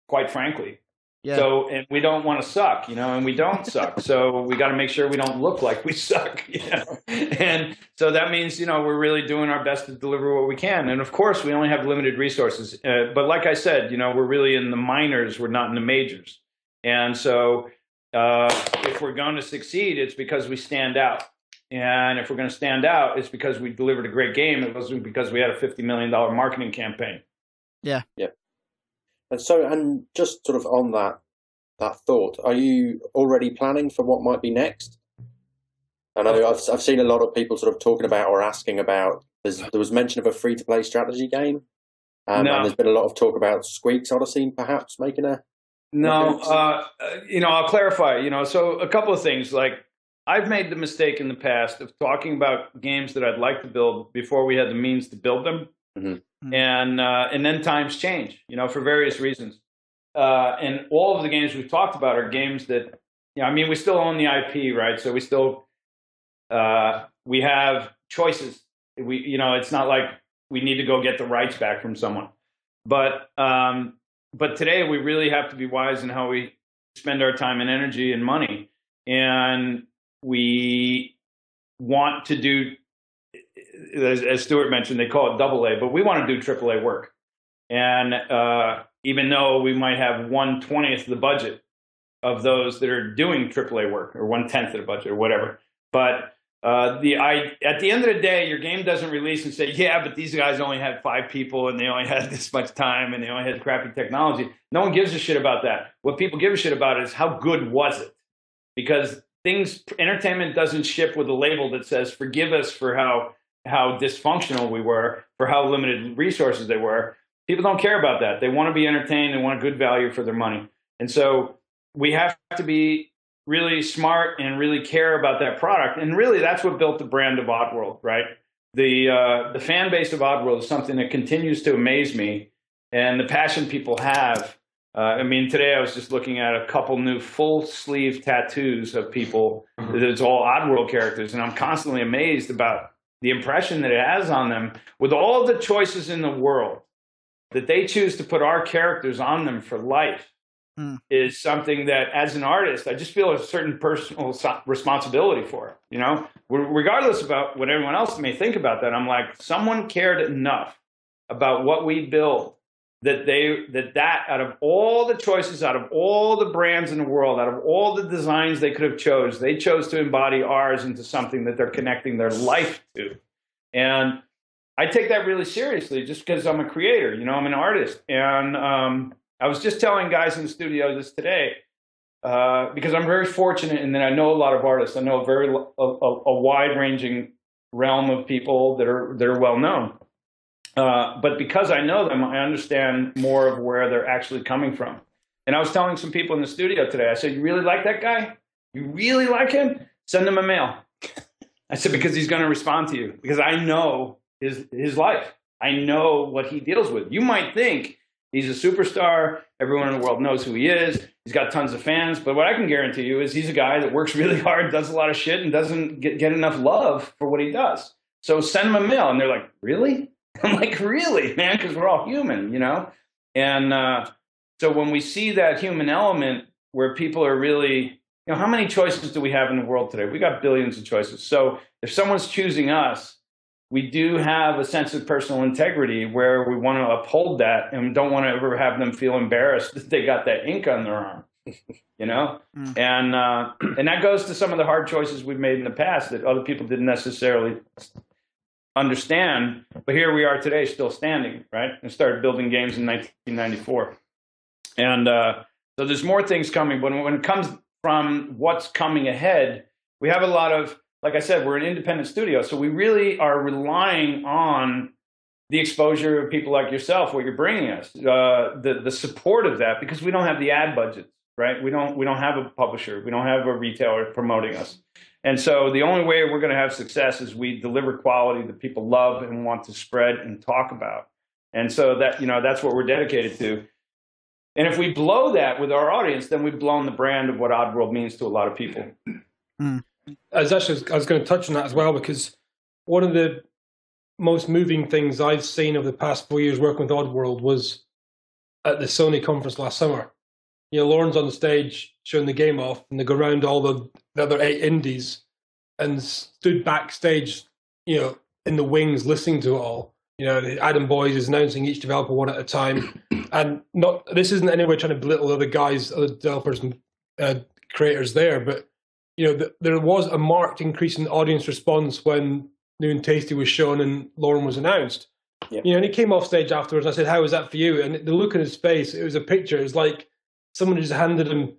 quite frankly. Yeah. So, and we don't want to suck, and we don't suck. So we got to make sure we don't look like we suck, And so that means, we're really doing our best to deliver what we can. And of course, we only have limited resources. But like I said, we're really in the minors. We're not in the majors. And so if we're going to succeed, it's because we stand out. And if we're going to stand out, it's because we delivered a great game. It wasn't because we had a $50 million marketing campaign. Yeah. Yeah. And just sort of on that thought, are you already planning for what might be next? I know I've seen a lot of people sort of talking about or asking about, there was mention of a free-to-play strategy game. And there's been a lot of talk about Squeak's Odyssey perhaps making a... No, I'll clarify, so a couple of things. Like, I've made the mistake in the past of talking about games that I'd like to build before we had the means to build them. Mm-hmm. And then times change, for various reasons. And all of the games we've talked about are games that, we still own the IP, right? So we still, we have choices. It's not like we need to go get the rights back from someone. But today we really have to be wise in how we spend our time and energy and money. And we want to do, as Stewart mentioned, they call it AA, but we want to do AAA work. And even though we might have 1/20th of the budget of those that are doing AAA work, or 1/10 of the budget, or whatever. But at the end of the day, your game doesn't release and say, yeah, but these guys only had 5 people and they only had this much time and they only had crappy technology. No one gives a shit about that. What people give a shit about is how good was it? Because entertainment doesn't ship with a label that says, forgive us for how dysfunctional we were, for how limited resources they were. People don't care about that. They want to be entertained. They want a good value for their money. And so we have to be really smart and really care about that product. And really, that's what built the brand of Oddworld, right? The fan base of Oddworld is something that continues to amaze me, and the passion people have. Today I was just looking at a couple new full sleeve tattoos of people. It's all Oddworld characters, and I'm constantly amazed about the impression that it has on them. With all the choices in the world, that they choose to put our characters on them for life is something that, as an artist, I just feel a certain personal responsibility for it. Regardless about what everyone else may think about that, I'm like, someone cared enough about what we build that out of all the choices, out of all the brands in the world, out of all the designs they could have chose, they chose to embody ours into something that they're connecting their life to. And I take that really seriously just because I'm a creator, I'm an artist. And I was just telling guys in the studio this today, because I'm very fortunate in that I know a lot of artists. I know a wide-ranging realm of people that are well-known. But because I know them, I understand more of where they're actually coming from. And I was telling some people in the studio today, I said, you really like that guy? You really like him? Send him a mail. I said, because he's going to respond to you. Because I know his life. I know what he deals with. You might think he's a superstar. Everyone in the world knows who he is. He's got tons of fans. But what I can guarantee you is he's a guy that works really hard, does a lot of shit, and doesn't get enough love for what he does. So send him a mail. And they're like, really? I'm like, really, man? Because we're all human, And so when we see that human element where people are really, how many choices do we have in the world today? We got billions of choices. So if someone's choosing us, we do have a sense of personal integrity where we want to uphold that and don't want to ever have them feel embarrassed that they got that ink on their arm, you know? And that goes to some of the hard choices we've made in the past that other people didn't necessarily understand, but here we are today still standing, right? And started building games in 1994. And so there's more things coming, but when it comes from what's coming ahead, we have a lot of, like I said, we're an independent studio, so we really are relying on the exposure of people like yourself, what you're bringing us, the support of that, because we don't have the ad budgets, right? We don't have a publisher, we don't have a retailer promoting us. And so the only way we're going to have success is we deliver quality that people love and want to spread and talk about. And so that, you know, that's what we're dedicated to. And if we blow that with our audience, then we've blown the brand of what Oddworld means to a lot of people. I was going to touch on that as well, because one of the most moving things I've seen over the past 4 years working with Oddworld was at the Sony conference last summer. You know, Lorne's on the stage showing the game off, and they go around all the other 8 indies and stood backstage, you know, in the wings listening to it all. You know, Adam Boyes is announcing each developer one at a time. And this isn't anywhere trying to belittle other guys, other developers and creators there, but, you know, there was a marked increase in audience response when New and Tasty was shown and Lorne was announced. Yeah. You know, and he came off stage afterwards and I said, "How was that for you?" And the look on his face, it was a picture. It was like someone just handed him,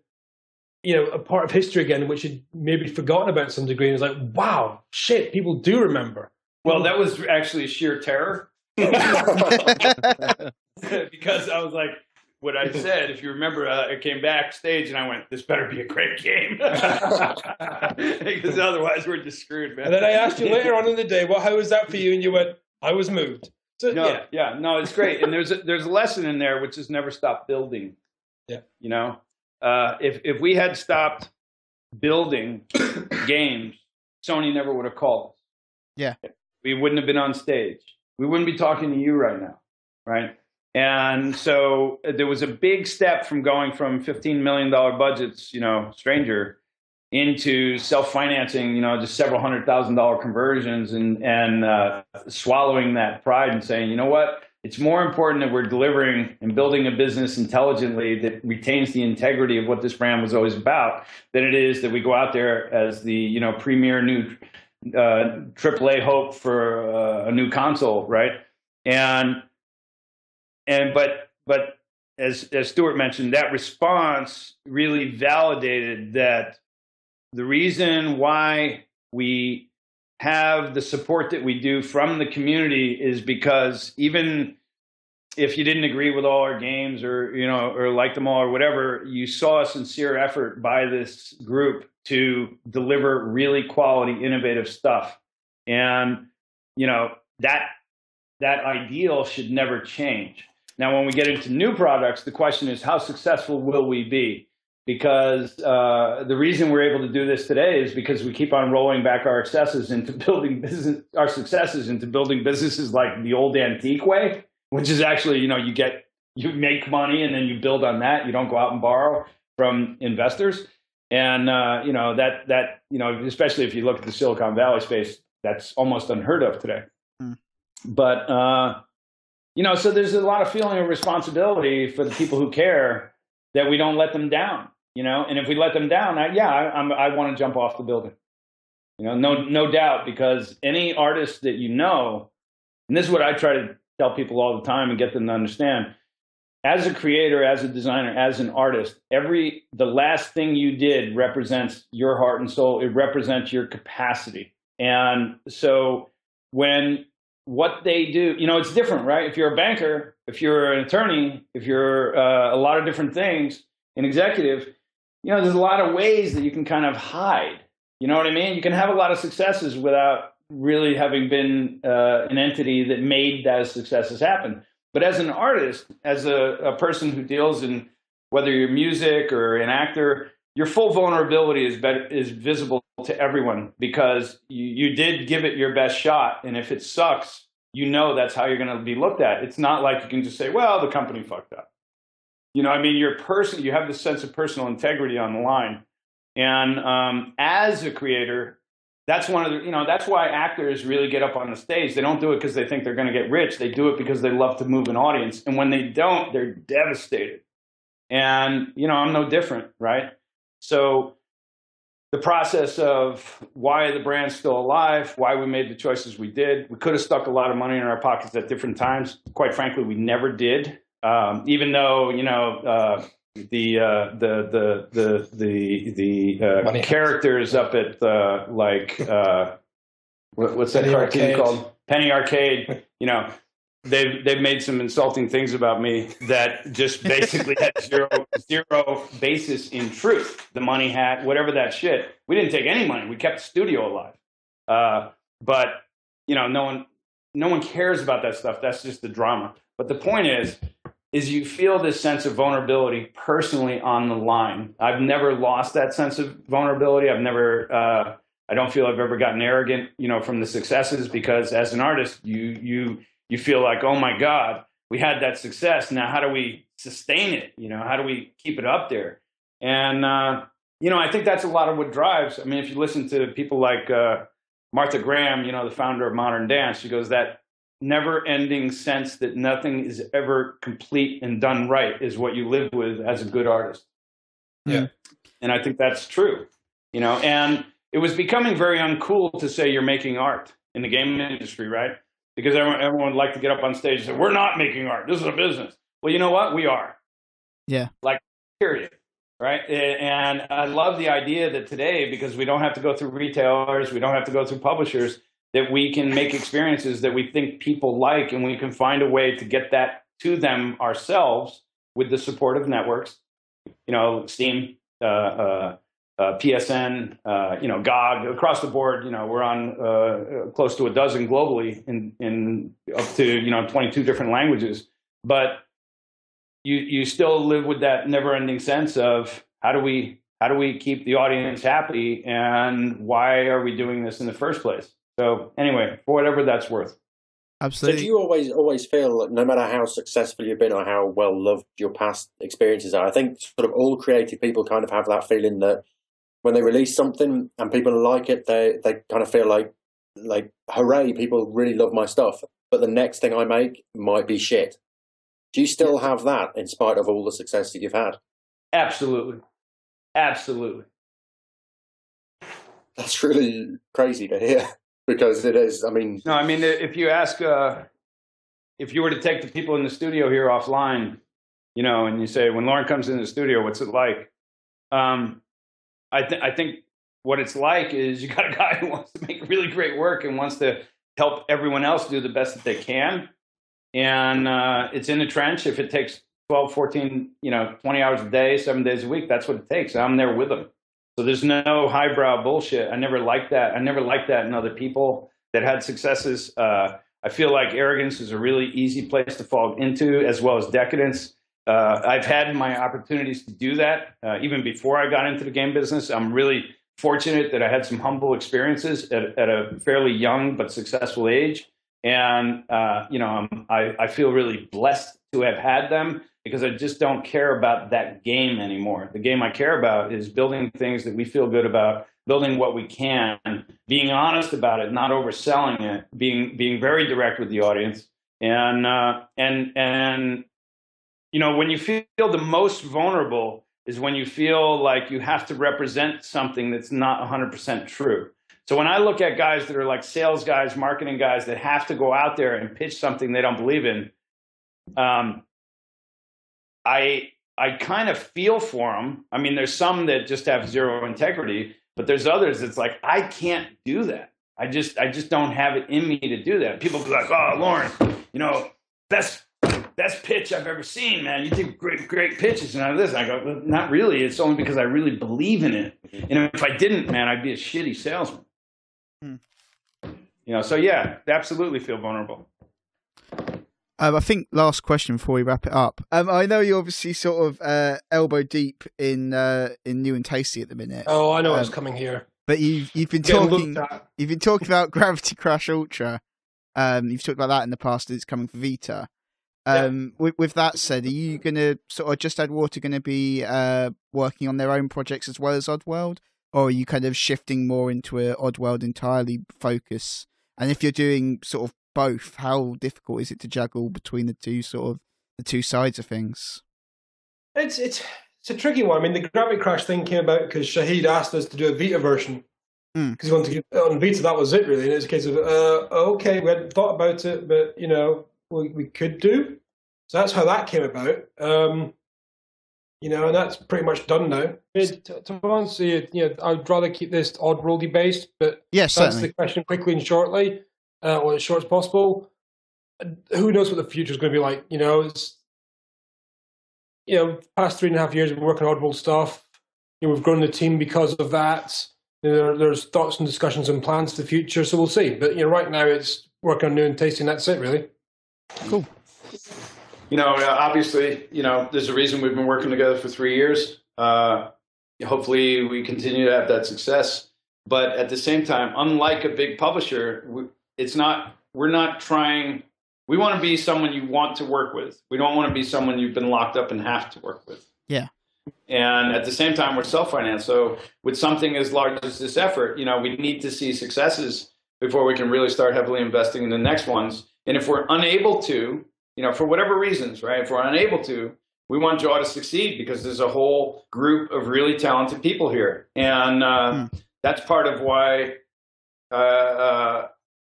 you know, a part of history again, which he'd maybe forgotten about to some degree. And it was like, wow, shit, people do remember. Well, that was actually sheer terror. Because I was like, what I said, if you remember, I came backstage and I went, this better be a great game. Because otherwise we're just screwed, man. And then I asked you later on in the day, well, how was that for you? And you went, I was moved. So, no, it's great. And there's a lesson in there, which is never stop building. Yeah. You know, if we had stopped building games, Sony never would have called us. Yeah. We wouldn't have been on stage. We wouldn't be talking to you right now, right? And so there was a big step from going from $15 million budgets, you know, stranger, into self-financing, you know, just several $100,000 conversions and swallowing that pride and saying, you know what? It's more important that we're delivering and building a business intelligently that retains the integrity of what this brand was always about than it is that we go out there as the, you know, premier new AAA hope for a new console, right? But as Stuart mentioned, that response really validated that the reason why we have the support that we do from the community is because even if you didn't agree with all our games or, you know, or like them all or whatever, you saw a sincere effort by this group to deliver really quality, innovative stuff. And, you know, that ideal should never change. Now, when we get into new products, the question is, how successful will we be? Because the reason we're able to do this today is because we keep on rolling back our successes into building businesses like the old antique way, which is actually, you know, you make money and then you build on that. You don't go out and borrow from investors. And, you know, that, you know, especially if you look at the Silicon Valley space, that's almost unheard of today. But, you know, so there's a lot of feeling of responsibility for the people who care that we don't let them down, you know, and if we let them down, I want to jump off the building, you know, no doubt, because any artist that you know, and this is what I try to tell people all the time and get them to understand, as a creator, as a designer, as an artist, the last thing you did represents your heart and soul. It represents your capacity. And so what they do, you know, it's different, right? If you're a banker, if you're an attorney, if you're a lot of different things, an executive, you know, there's a lot of ways that you can kind of hide. You know what I mean? You can have a lot of successes without really having been an entity that made those successes happen. But as an artist, as a person who deals in, whether you're music or an actor, your full vulnerability is visible to everyone because you did give it your best shot. And if it sucks, you know that's how you're going to be looked at. It's not like you can just say, well, the company fucked up. You know, I mean, you have this sense of personal integrity on the line. And as a creator, that's one of the, that's why actors really get up on the stage. They don't do it because they think they're going to get rich. They do it because they love to move an audience. And when they don't, they're devastated. And, I'm no different, right? So the process of why the brand's still alive, why we made the choices we did. We could have stuck a lot of money in our pockets at different times. Quite frankly, we never did. Even though, the characters up at what's that cartoon called? Penny Arcade. They've made some insulting things about me that just basically had zero basis in truth. The money hat, whatever that shit. We didn't take any money. We kept the studio alive. But no one cares about that stuff. That's just the drama. But the point is you feel this sense of vulnerability personally on the line. I've never lost that sense of vulnerability. I don't feel I've ever gotten arrogant, from the successes, because as an artist, you feel like, oh my God, we had that success. Now, how do we sustain it? How do we keep it up there? And, I think that's a lot of what drives. I mean, if you listen to people like Martha Graham, the founder of modern dance, she goes, that never-ending sense that nothing is ever complete and done right is what you live with as a good artist. Yeah. And I think that's true, and it was becoming very uncool to say you're making art in the game industry, right? Because everyone would like to get up on stage and say, we're not making art. This is a business. Well, you know what? We are. Yeah. Period. Right? And I love the idea that today, because we don't have to go through retailers, we don't have to go through publishers, that we can make experiences that we think people like, and we can find a way to get that to them ourselves with the support of networks, Steam, PSN, GOG, across the board. We're on close to a dozen globally in up to 22 different languages. But you still live with that never-ending sense of how do we keep the audience happy, and why are we doing this in the first place? So anyway, for whatever that's worth. Absolutely. So do you always feel like, no matter how successful you've been or how well loved your past experiences are, I think sort of all creative people kind of have that feeling that when they release something and people like it, they kind of feel like hooray, people really love my stuff, but the next thing I make might be shit. Do you still have that in spite of all the success that you've had? Absolutely. Absolutely. That's really crazy to hear, because it is, I mean... No, I mean, if you ask, if you were to take the people in the studio here offline, and you say, when Lorne comes in the studio, what's it like? I think what it's like is you got a guy who wants to make really great work and wants to help everyone else do the best that they can. And it's in the trench. If it takes 12, 14, 20 hours a day, 7 days a week, that's what it takes. I'm there with them. So there's no highbrow bullshit. I never liked that. I never liked that in other people that had successes. I feel like arrogance is a really easy place to fall into, as well as decadence. I've had my opportunities to do that even before I got into the game business. I'm really fortunate that I had some humble experiences at a fairly young but successful age. And, I feel really blessed to have had them, because I just don't care about that game anymore. The game I care about is building things that we feel good about, building what we can, being honest about it, not overselling it, being very direct with the audience. And when you feel the most vulnerable is when you feel like you have to represent something that's not 100% true. So when I look at guys that are like sales guys, marketing guys that have to go out there and pitch something they don't believe in, I kind of feel for them. I mean, there's some that just have zero integrity, but there's others that's like, I can't do that. I just don't have it in me to do that. People be like, oh, Lorne, best pitch I've ever seen, man. You take great pitches and all of this. And I go, well, not really. It's only because I really believe in it. And if I didn't, man, I'd be a shitty salesman. So yeah, absolutely feel vulnerable. I think last question before we wrap it up. I know you're obviously sort of elbow deep in New and Tasty at the minute. Oh, I know what's coming here. But you've been talking about Gravity Crash Ultra. You've talked about that in the past. It's coming for Vita. With that said, are you going to sort of Just Add Water going to be working on their own projects as well as Oddworld, or are you kind of shifting more into a Oddworld entirely focus? And if you're doing sort of both, how difficult is it to juggle between the two sides of things? It's a tricky one. I mean, the Gravity Crash thing came about because Shahid asked us to do a Vita version because he wanted to get it on Vita. That was it, really. And it was a case of, okay, we hadn't thought about it, but we could do. So that's how that came about. And that's pretty much done now. To answer you, I'd rather keep this Oddworldy based, but yes, to answer the question quickly and shortly, or as short as possible. Who knows what the future is going to be like? It's past 3.5 years we've been working on Oddworld stuff. We've grown the team because of that. There's thoughts and discussions and plans for the future, so we'll see. But right now it's working on new and tasty, and that's it, really. Cool. Obviously, there's a reason we've been working together for 3 years. Hopefully we continue to have that success. But at the same time, unlike a big publisher, we're not trying, we want to be someone you want to work with. We don't want to be someone you've been locked up and have to work with. Yeah. And at the same time, we're self-financed. So with something as large as this effort, we need to see successes before we can really start heavily investing in the next ones. And if we're unable to, for whatever reasons, right? If we're unable to, we want Jaw to succeed because there's a whole group of really talented people here. And that's part of why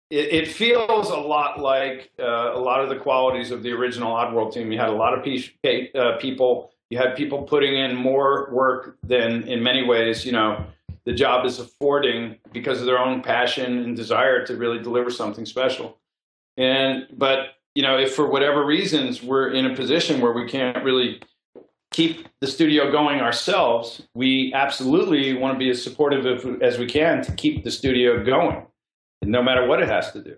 it feels a lot like a lot of the qualities of the original Oddworld team. You had a lot of people. You had people putting in more work than, in many ways, the job is affording because of their own passion and desire to really deliver something special. But if for whatever reasons we're in a position where we can't really keep the studio going ourselves, we absolutely want to be as supportive as we can to keep the studio going, no matter what it has to do.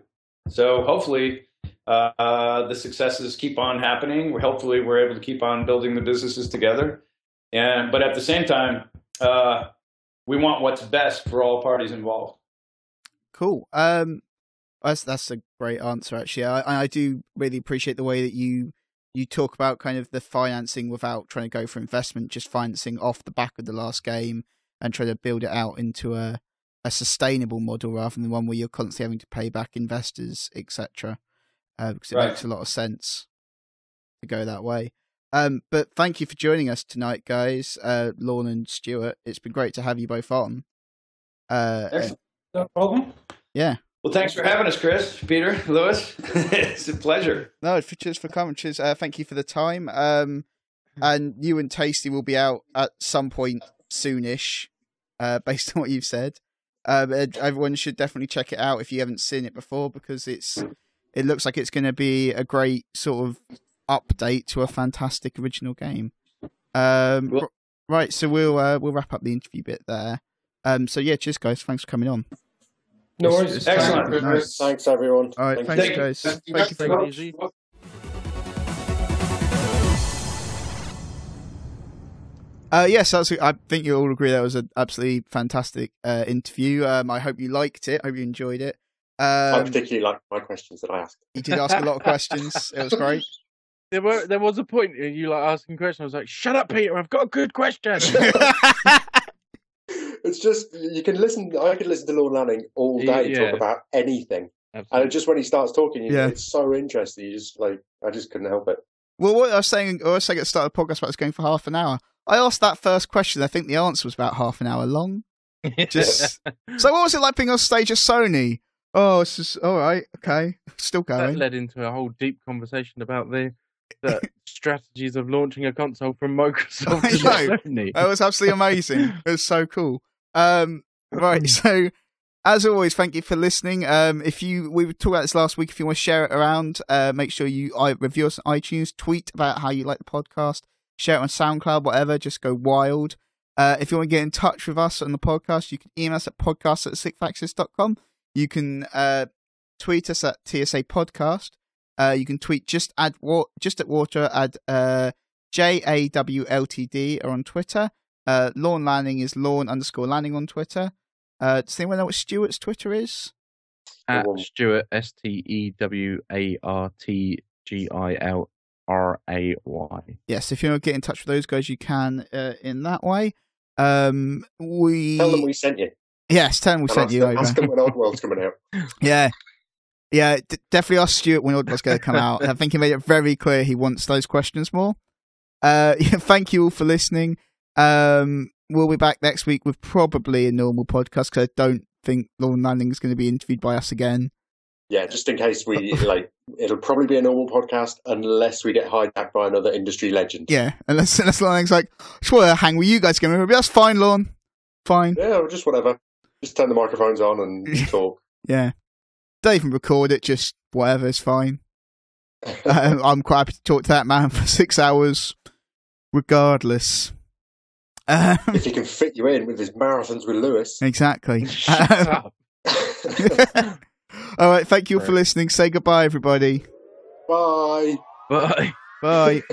So hopefully the successes keep on happening. Hopefully we're able to keep on building the businesses together. But at the same time, we want what's best for all parties involved. Cool. That's a great answer, actually. I do really appreciate the way that you talk about kind of the financing without trying to go for investment, just financing off the back of the last game and trying to build it out into a sustainable model rather than one where you're constantly having to pay back investors, etc. Because it makes a lot of sense to go that way. But thank you for joining us tonight, guys. Lorne and Stewart, it's been great to have you both on. Excellent. No problem. Yeah. Well, thanks for having us, Chris, Peter, Lewis. It's a pleasure. No, cheers for coming. Cheers. Thank you for the time. And you and Tasty will be out at some point soonish, based on what you've said. Everyone should definitely check it out if you haven't seen it before, because it looks like it's going to be a great sort of update to a fantastic original game. Right, so we'll wrap up the interview bit there. So yeah, cheers guys. Thanks for coming on. No worries. Excellent. Nice. Thanks, everyone. All right, thanks guys. Thank you for easy. Yes, I think you all agree that was an absolutely fantastic interview. I hope you liked it. I hope you enjoyed it. I particularly liked my questions that I asked. You did ask a lot of questions. It was great. There was a point you asking questions. I was like, "Shut up, Peter! I've got a good question." It's just you can listen. I could listen to Lorne Lanning all day talk about anything, and just when he starts talking, it's so interesting. You just I just couldn't help it. Well, what I was saying at the start of the podcast about us going for half an hour. I asked that first question. I think the answer was about half an hour long. So, what was it like being on stage at Sony? Oh, it's just all right. Okay, still going. That led into a whole deep conversation about the strategies of launching a console from Microsoft to Sony. That was absolutely amazing. It was so cool. Right, so as always, thank you for listening. We were talking about this last week. If you want to share it around, make sure you review us on iTunes, tweet about how you like the podcast, share it on SoundCloud, whatever. Just go wild. If you want to get in touch with us on the podcast, you can email us at podcast@TheSixthAxis.com. You can tweet us at TSA Podcast. You can tweet just at water at JAWLTD or on Twitter. Lorne Lanning is Lorne_Lanning on Twitter. Does anyone know what Stewart's Twitter is? At Stewart STEWARTGILRAY. Yes, if you want to get in touch with those guys, you can in that way. We Tell them we sent you. Yes, tell them we sent you over. Ask them when Oddworld's coming out. Yeah. Yeah, definitely ask Stuart when Oddworld's going to come out. I think he made it very clear he wants those questions more. Thank you all for listening. We'll be back next week with probably a normal podcast because I don't think Lorne Lanning is going to be interviewed by us again. Yeah, just in case it'll probably be a normal podcast unless we get hijacked by another industry legend. Yeah, unless Lanning's like, I just want to hang with you guys again. But that's fine, Lorne. Fine. Yeah, just whatever. Just turn the microphones on and talk. Yeah. Don't even record it, just whatever, it's fine. I'm quite happy to talk to that man for 6 hours, regardless. If he can fit you in with his marathons with Lewis. Exactly. All right, thank you for listening. Say goodbye, everybody. Bye. Bye. Bye.